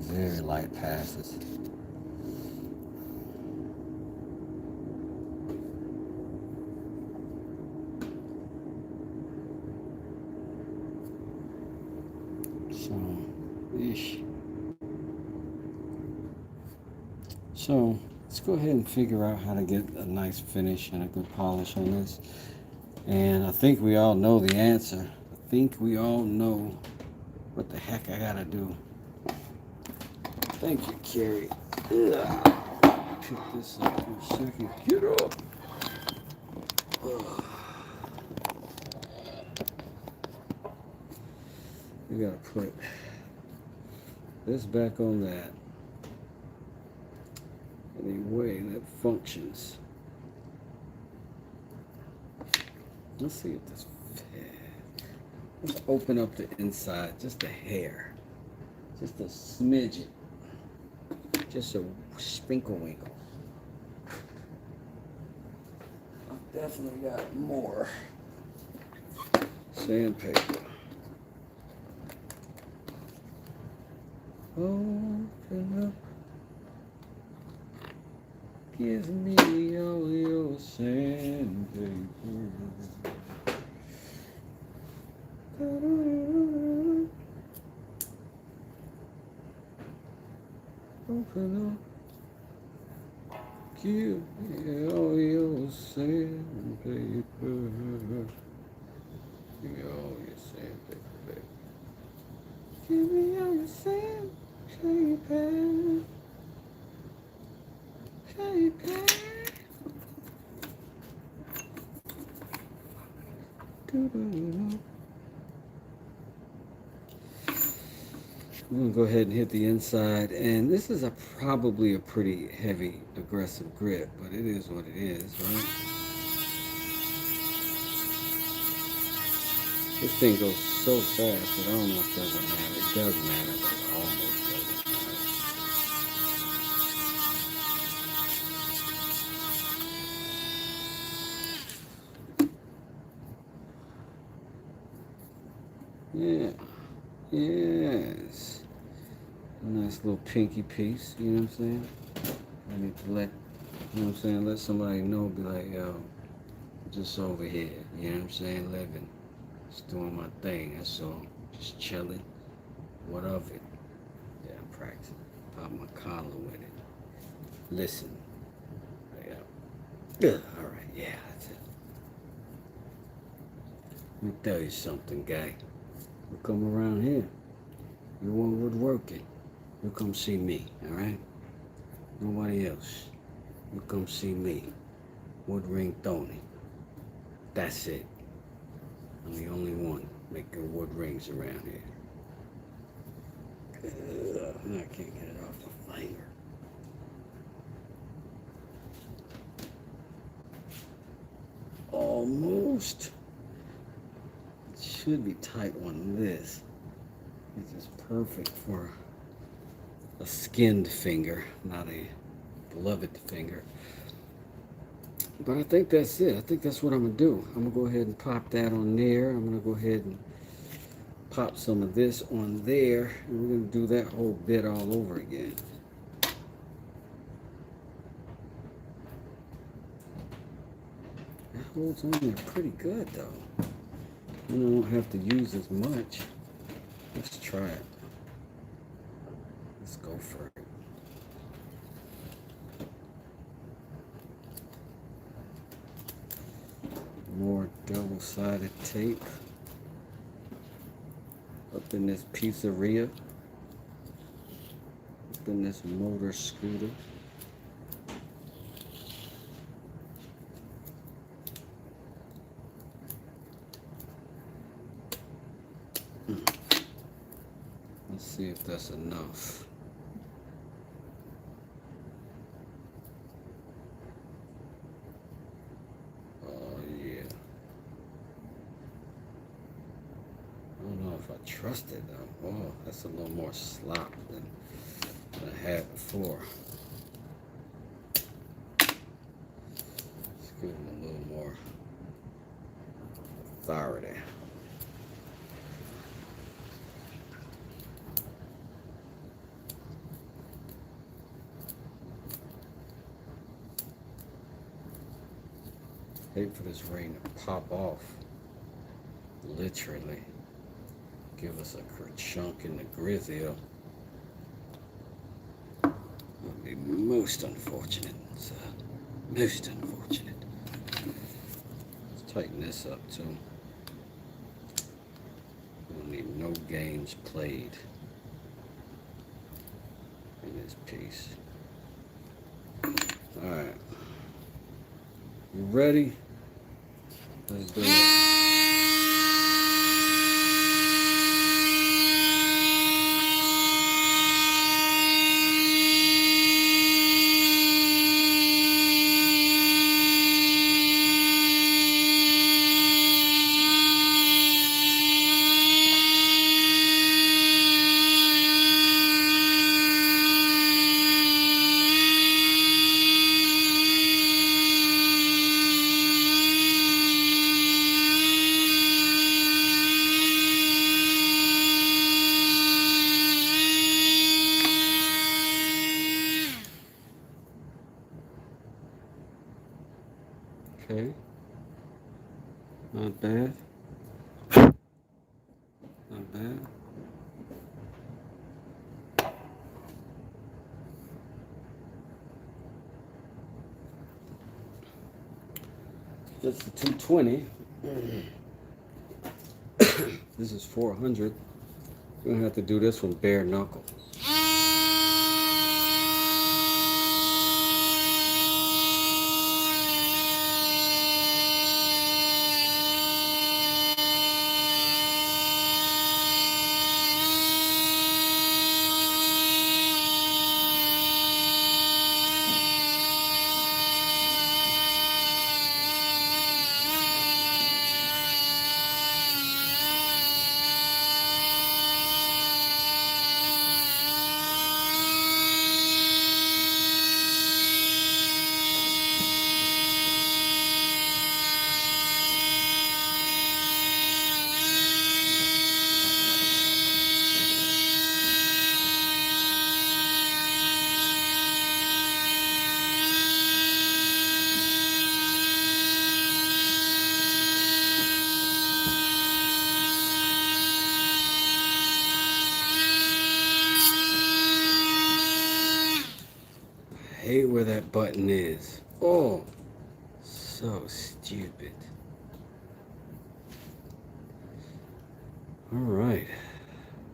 Speaker 1: Very light passes. So let's go ahead and figure out how to get a nice finish and a good polish on this. And I think we all know the answer. I think we all know what the heck I gotta do. Thank you, Carrie. Pick this up for a second. Get up. We gotta put this back on that in a way that functions. Let's see if this fits. Let's open up the inside just a hair, just a smidgen, just a spinkle winkle. I've definitely got more sandpaper. Open up. Give me all your sandpaper. Open up. Give me all your sandpaper. Give me all your sandpaper, baby. Give me all your sandpaper. I'm going to go ahead and hit the inside, and this is probably a pretty heavy, aggressive grip, but it is what it is, right? This thing goes so fast that I don't know if it doesn't matter. It does matter, but it almost doesn't matter. Yeah. Yes. A nice little pinky piece, you know what I'm saying? I need to let, you know what I'm saying, let somebody know, be like, yo, just over here, you know what I'm saying, living, just doing my thing, that's all, just chilling, what of it? Yeah, I'm practicing, pop my collar with it, listen, yeah, all right, yeah, that's it. Let me tell you something, guy, you come around here, you want woodworking, you come see me, all right? Nobody else. You come see me. Wood ring Tony. That's it. I'm the only one making wood rings around here. I can't get it off my finger. Almost. It should be tight on this. This is perfect for a skinned finger, not a beloved finger. But I think that's it. I think that's what I'm going to do. I'm going to go ahead and pop that on there. I'm going to go ahead and pop some of this on there. And we're going to do that whole bit all over again. That holds on there pretty good though. You don't have to use as much. Let's try it. Let's go for it. More double-sided tape up in this pizzeria, up in this motor scooter. Let's see if that's enough. Oh yeah. I don't know if I trust it though. Oh, that's a little more slop than I had before. Let's give them a little more authority. Hate for this ring to pop off. Literally. Give us a chunk in the grizzle. Would be most unfortunate, sir. Most unfortunate. Let's tighten this up too. We don't need no games played in this piece. Alright. You ready? Let's do it. Okay. Not bad. Not bad. That's the 220. This is 400. We're gonna have to do this one bare knuckle. where that button is. Oh, so stupid. All right,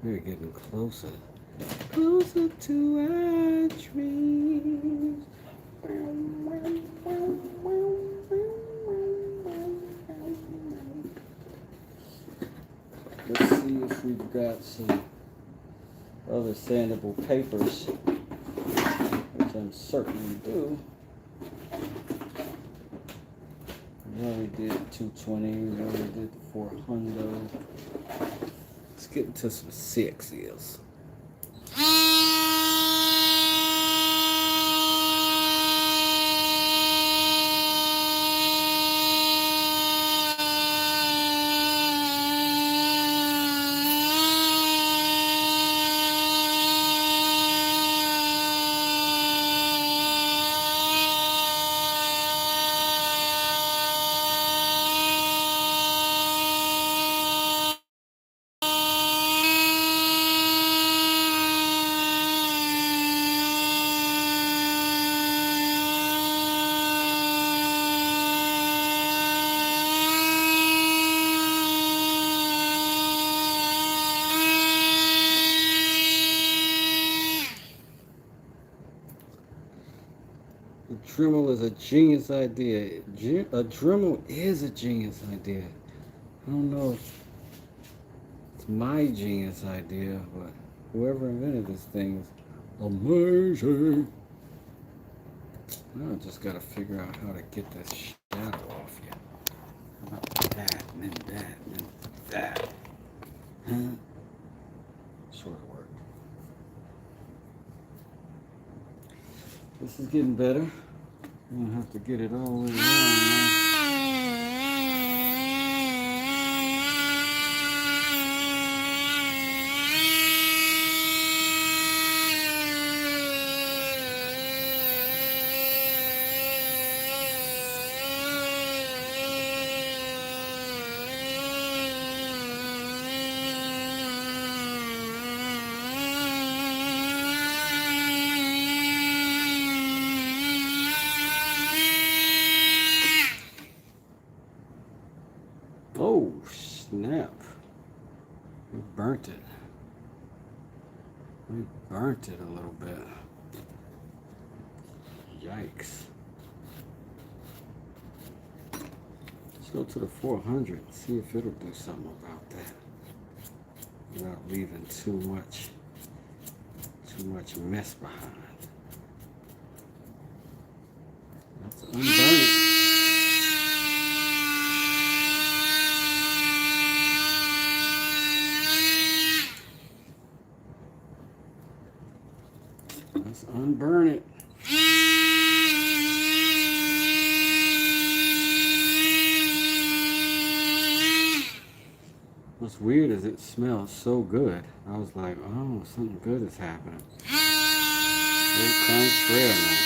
Speaker 1: we're getting closer. Closer to our dreams. Let's see if we've got some other sandable papers, which I'm certain we do. We already did 220, we already did the 400. Let's get into some sixes. A Dremel is a genius idea. A Dremel is a genius idea. I don't know if it's my genius idea, but whoever invented this thing is amazing. Now I just gotta figure out how to get this shadow off you. How about that, and then that, and then that? Huh? Sort of worked. This is getting better. I'm gonna have to get it all the way around now. Oh, snap. We burnt it. We burnt it a little bit. Yikes. Let's go to the 400 and see if it'll do something about that. Without leaving too much mess behind. Let's unburn it. Let's unburn it. What's weird is it smells so good. I was like, oh, something good is happening. Old contrary now,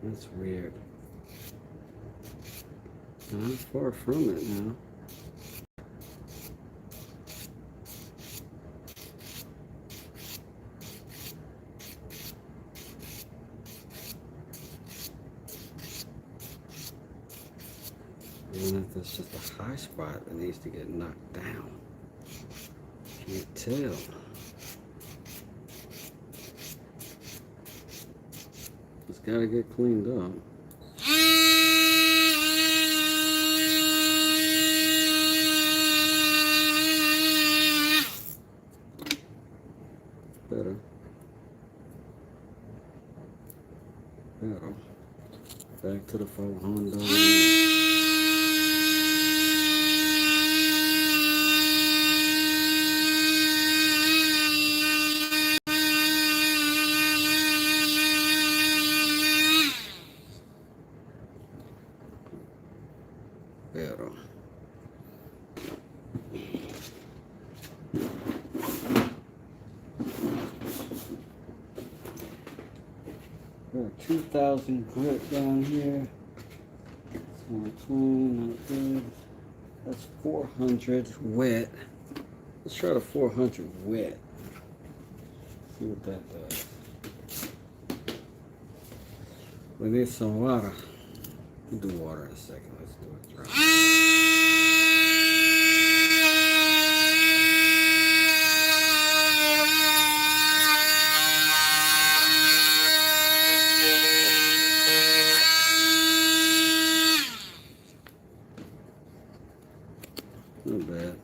Speaker 1: That's weird. I'm far from it now. Even if it's just a high spot that needs to get knocked down. Can't tell. It's got to get cleaned up. Better. Back to the 400. Got a 2000 grit down here. It's more clean, not good. That's 400 wet. Let's try the 400 wet. See what that does. We need some water. We'll do water in a second. Let's do it dry. Not bad.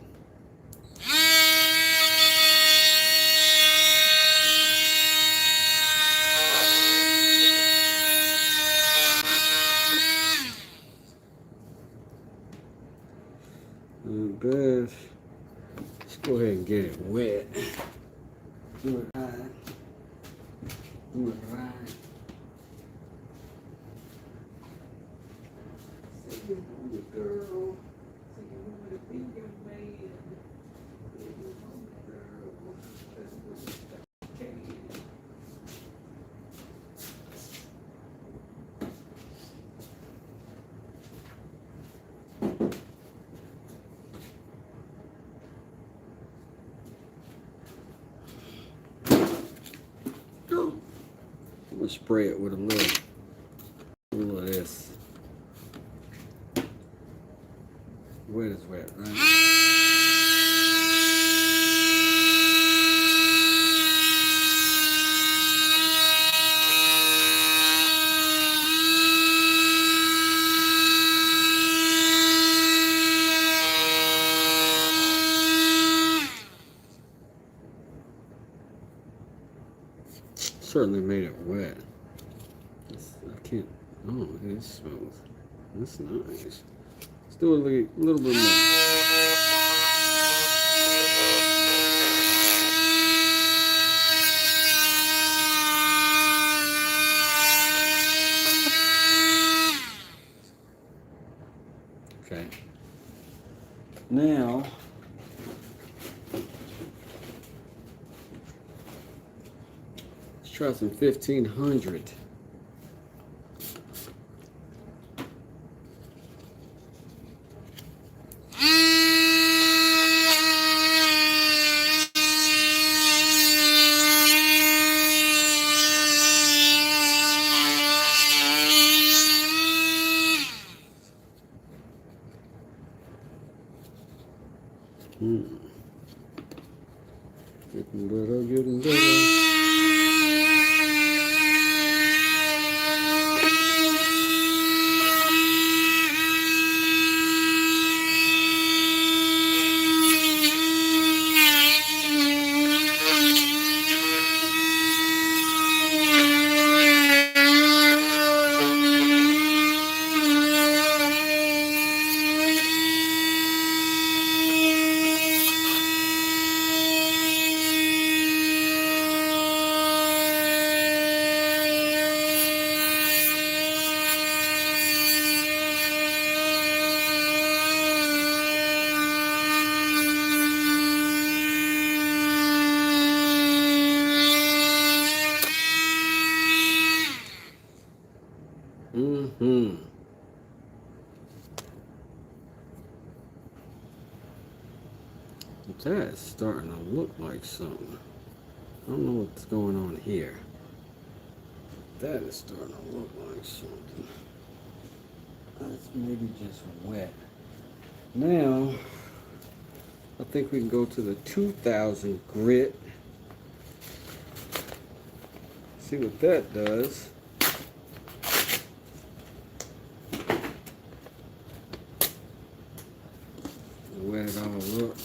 Speaker 1: Not bad. Let's go ahead and get it wet. Do it right. Do it right. Say you want it, girl. Say you want to be your man. Say you want it, girl. Let's do it. Okay. I'm gonna spray it with a little of this. Wet is wet, right? Certainly made it wet. I can't. Oh, it is smooth. That's nice. Let's do a little bit more. Okay. Now, let's try some 1500. Getting better, getting better. That's starting to look like something. I don't know what's going on here. That is starting to look like something. That's maybe just wet. Now, I think we can go to the 2000 grit. See what that does. Wet it all up.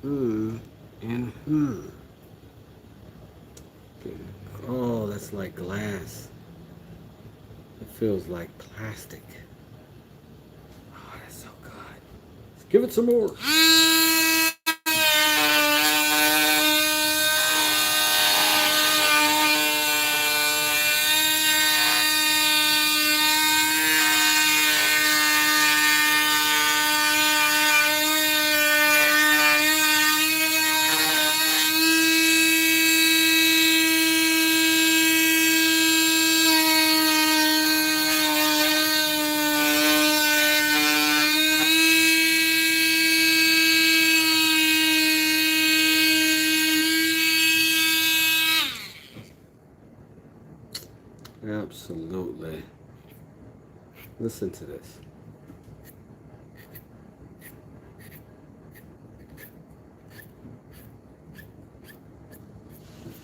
Speaker 1: and Oh, that's like glass. It feels like plastic. Oh, that's so good. Let's give it some more. Absolutely. Listen to this.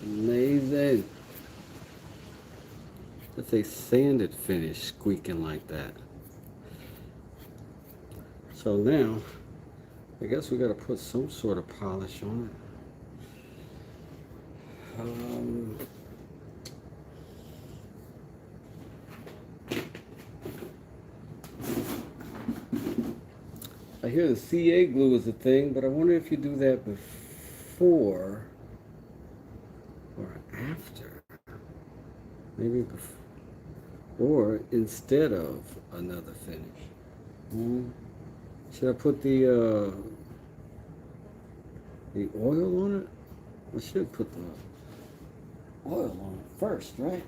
Speaker 1: Amazing. That's a sanded finish squeaking like that. So now, I guess we got to put some sort of polish on it. I hear the CA glue is a thing, but I wonder if you do that before or after. Maybe before or instead of another finish. Should I put the oil on it? I should put the oil on it first, right?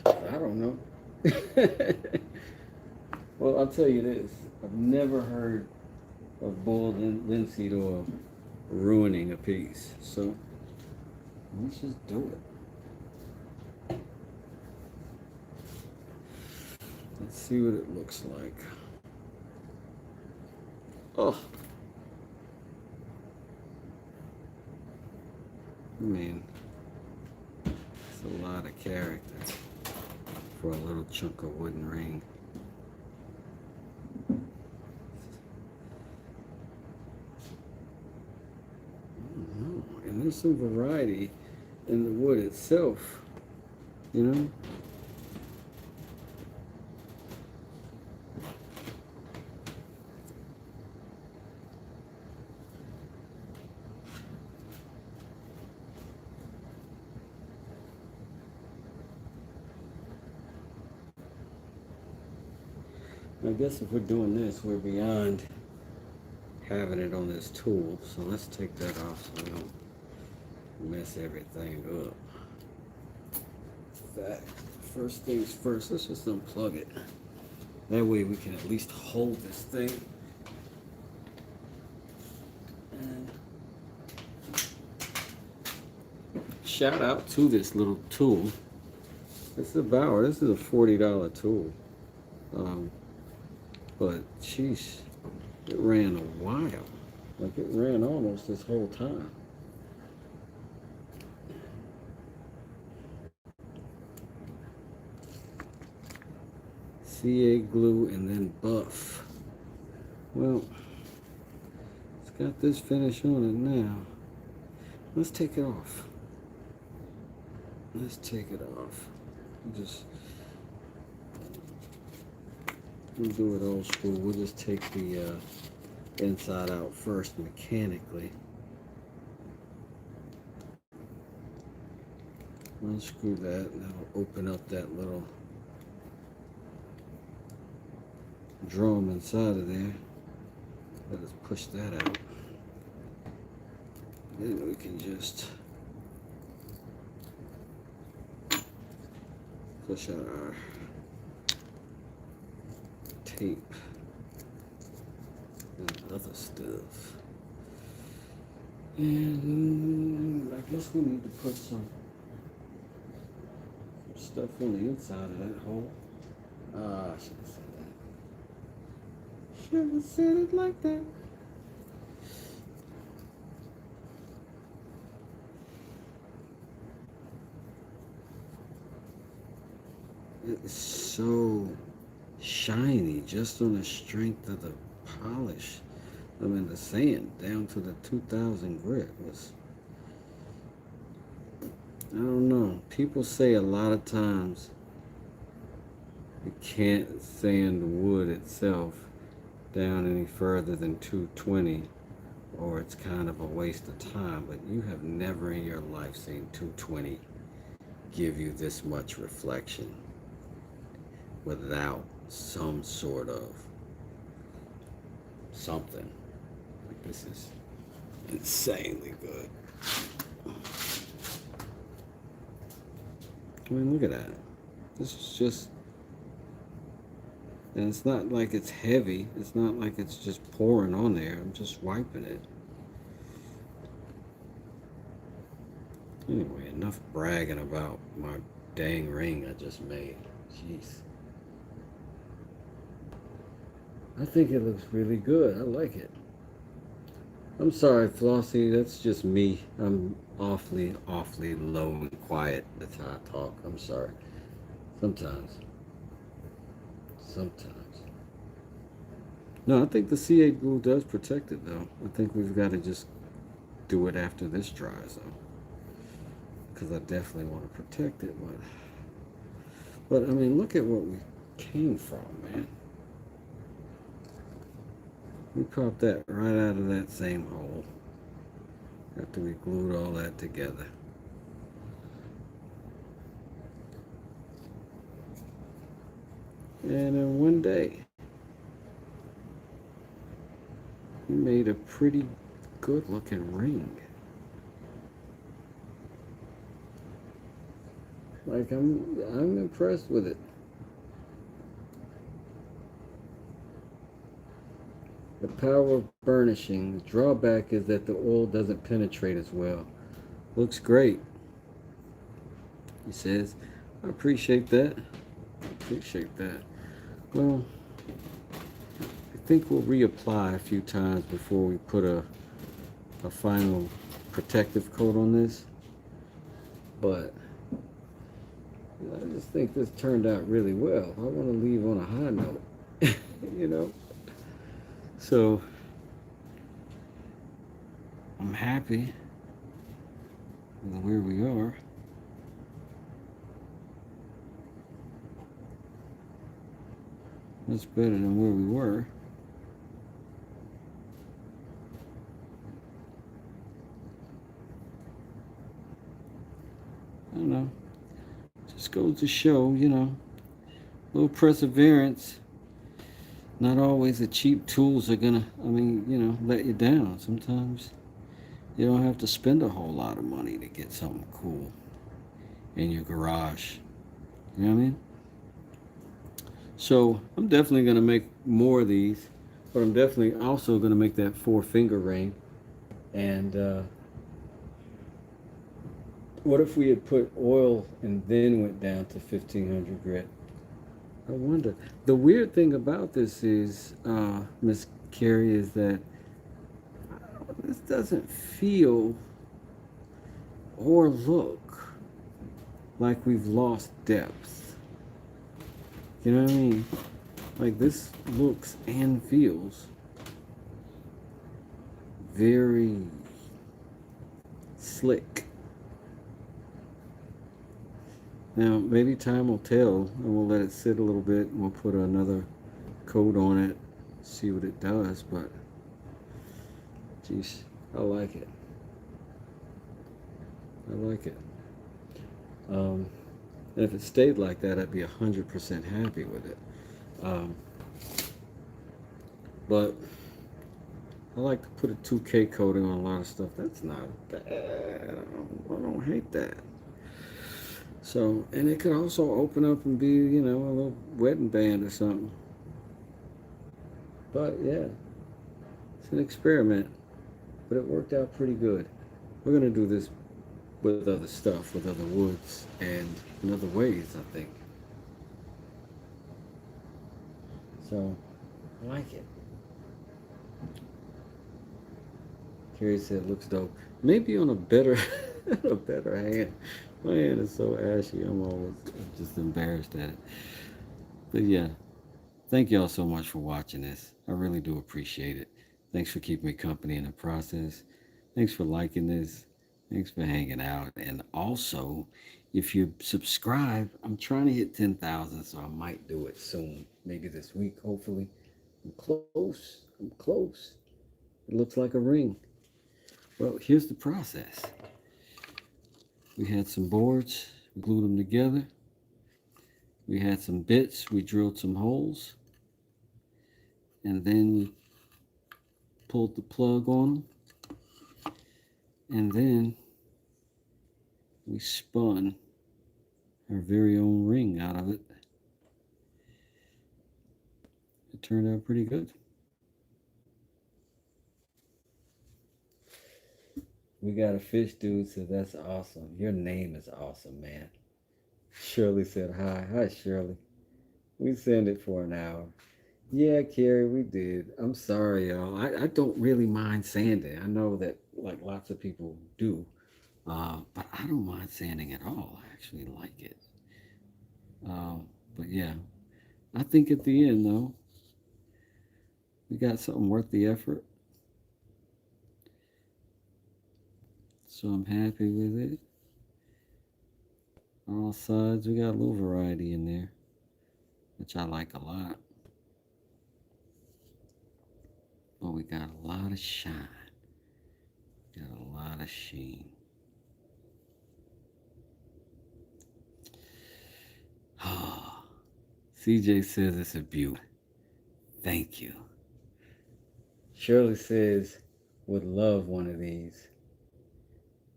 Speaker 1: I don't know. Well, I'll tell you this. I've never heard of boiled linseed oil ruining a piece. So let's just do it. Let's see what it looks like. Oh. I mean, it's a lot of character for a little chunk of wooden ring. And there's some variety in the wood itself, you know? I guess if we're doing this, we're beyond having it on this tool. So let's take that off so we don't mess everything up. In fact, first things first, let's just unplug it. That way we can at least hold this thing. And shout out to this little tool. This is a Bauer. This is a $40 tool. But sheesh, it ran a while. Like it ran almost this whole time. CA glue and then buff. Well, it's got this finish on it now. Let's take it off. Let's take it off. We'll do it old school. We'll just take the inside out first mechanically. Unscrew that, and that'll open up that little drum inside of there. Let us push that out. Then we can just push out our tape and other stuff. And I guess we need to put some stuff on the inside of that hole. I should have said that. Should have said it like that. It is so shiny just on the strength of the polish. I mean, the sand down to the 2000 grit was, I don't know. People say a lot of times you can't sand the wood itself down any further than 220 or it's kind of a waste of time, but you have never in your life seen 220 give you this much reflection without some sort of something. Like, this is insanely good. I mean, look at that. This is just, and it's not like it's heavy. It's not like it's just pouring on there. I'm just wiping it. Anyway, enough bragging about my dang ring I just made. Jeez. I think it looks really good. I like it. I'm sorry, Flossie. That's just me. I'm awfully low and quiet. That's how I talk. I'm sorry. Sometimes. No, I think the C8 glue does protect it, though. I think we've got to just do it after this dries, though. Because I definitely want to protect it. But, I mean, look at what we came from, man. We popped that right out of that same hole after we glued all that together. And in one day, we made a pretty good looking ring. Like, I'm impressed with it. The power of burnishing. The drawback is that the oil doesn't penetrate as well. Looks great, he says. I appreciate that. Well, I think we'll reapply a few times before we put a final protective coat on this. But I just think this turned out really well. I want to leave on a high note, you know? So, I'm happy with where we are. That's better than where we were. I don't know. Just goes to show, you know, a little perseverance. Not always the cheap tools are gonna, let you down. Sometimes you don't have to spend a whole lot of money to get something cool in your garage. You know what I mean? So I'm definitely gonna make more of these, but I'm definitely also gonna make that 4-finger ring. And what if we had put oil and then went down to 1500 grit? I wonder. The weird thing about this is, Miss Carrie, is that this doesn't feel or look like we've lost depth. You know what I mean? Like, this looks and feels very slick. Now, maybe time will tell, and we'll let it sit a little bit, and we'll put another coat on it, see what it does, but, geez, I like it. And if it stayed like that, I'd be 100% happy with it. But I like to put a 2K coating on a lot of stuff. That's not bad. I don't hate that. So, and it could also open up and be, a little wedding band or something. But yeah, it's an experiment, but it worked out pretty good. We're gonna do this with other stuff, with other woods, and in other ways, I think. So, I like it. Carrie said it looks dope. Maybe on a better, a better hand. My hand is so ashy. I'm just embarrassed at it. But yeah, Thank y'all so much for watching this. I really do appreciate it. Thanks for keeping me company in the process. Thanks for liking this. Thanks for hanging out. And also, if you subscribe, I'm trying to hit 10,000, so I might do it soon. Maybe this week, hopefully. I'm close. I'm close. It looks like a ring. Well, here's the process. We had some boards, we glued them together. We had some bits, we drilled some holes. And then we pulled the plug on them. And then we spun our very own ring out of it. It turned out pretty good. We got a fish dude said that's awesome. Your name is awesome, man. Shirley said hi. Hi, Shirley. We send it for an hour. Yeah, Carrie, we did. I'm sorry, y'all. I don't really mind sanding. I know that like lots of people do, but I don't mind sanding at all. I actually like it. But yeah, I think at the end though, we got something worth the effort. So I'm happy with it. All sides, we got a little variety in there, which I like a lot. But we got a lot of shine. Got a lot of sheen. CJ says it's a beaut. Thank you. Shirley says, would love one of these.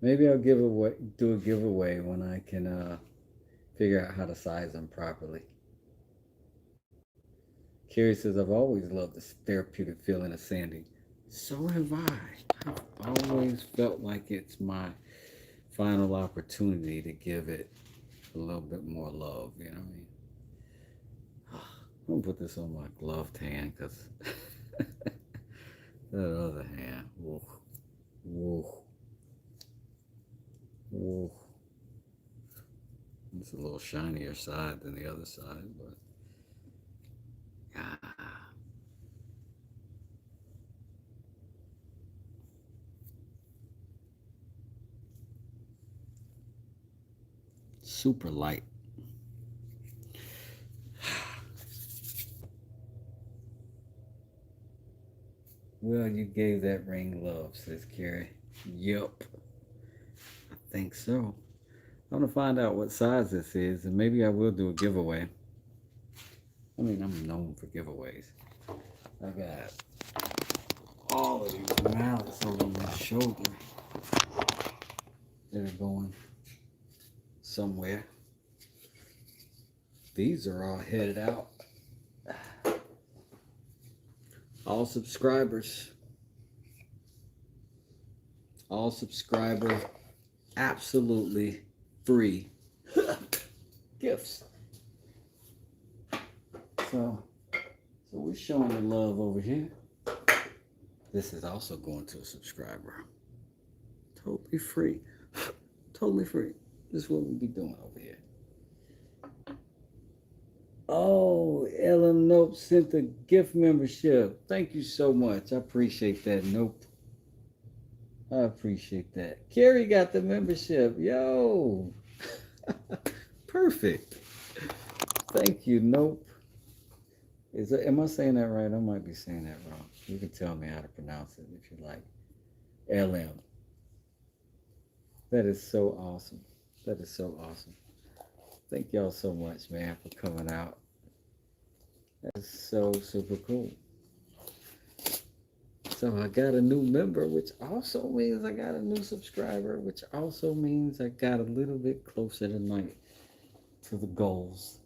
Speaker 1: Maybe I'll do a giveaway when I can figure out how to size them properly. Carrie says, I've always loved the therapeutic feeling of sanding. So have I. I've always felt like it's my final opportunity to give it a little bit more love, you know what I mean? I'm gonna put this on my gloved hand because that other hand, whoa, whoa, whoa. It's a little shinier side than the other side, but yeah. Super light. Well, you gave that ring love, says Carrie. Yup. I think so. I'm gonna find out what size this is, and maybe I will do a giveaway. I mean, I'm known for giveaways. I got all of these mallets over my shoulder that are going somewhere. These are all headed out. All subscribers. All subscriber, absolutely free gifts. So we're showing the love over here. This is also going to a subscriber. Totally free. Totally free. This is what we'll be doing over here. Oh, Ellen Nope sent a gift membership. Thank you so much. I appreciate that, Nope. I appreciate that. Carrie got the membership. Yo. Perfect. Thank you, Nope. Am I saying that right? I might be saying that wrong. You can tell me how to pronounce it if you like. LM. That is so awesome. That is so awesome. Thank y'all so much, man, for coming out. That's so super cool. So I got a new member, which also means I got a new subscriber, which also means I got a little bit closer tonight to the goals.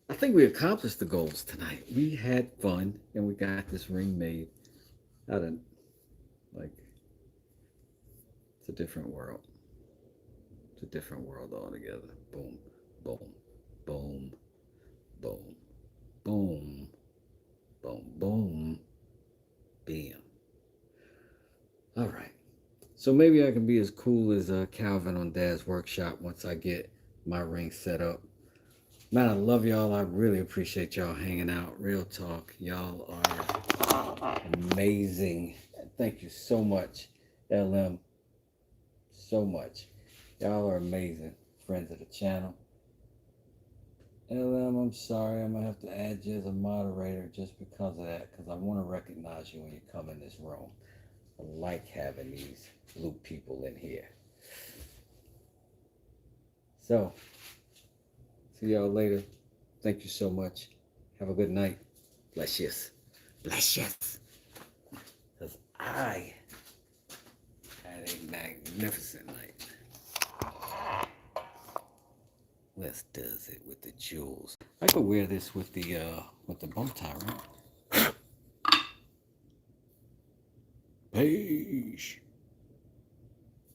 Speaker 1: I think we accomplished the goals tonight. We had fun and we got this ring made out of, like, it's a different world. It's a different world altogether. Boom, boom, boom, boom, boom, boom, boom, bam. All right. So maybe I can be as cool as Calvin on Dad's workshop once I get my ring set up. Man, I love y'all. I really appreciate y'all hanging out. Real talk. Y'all are amazing. Thank you so much, LM. So much. Y'all are amazing. Friends of the channel. LM, I'm sorry. I'm going to have to add you as a moderator just because of that. Because I want to recognize you when you come in this room. I like having these blue people in here. So, see y'all later. Thank you so much. Have a good night. Bless you. Bless you. Because I had a magnificent night. Let's does it with the jewels. I could wear this with the bow tie, right? Peace.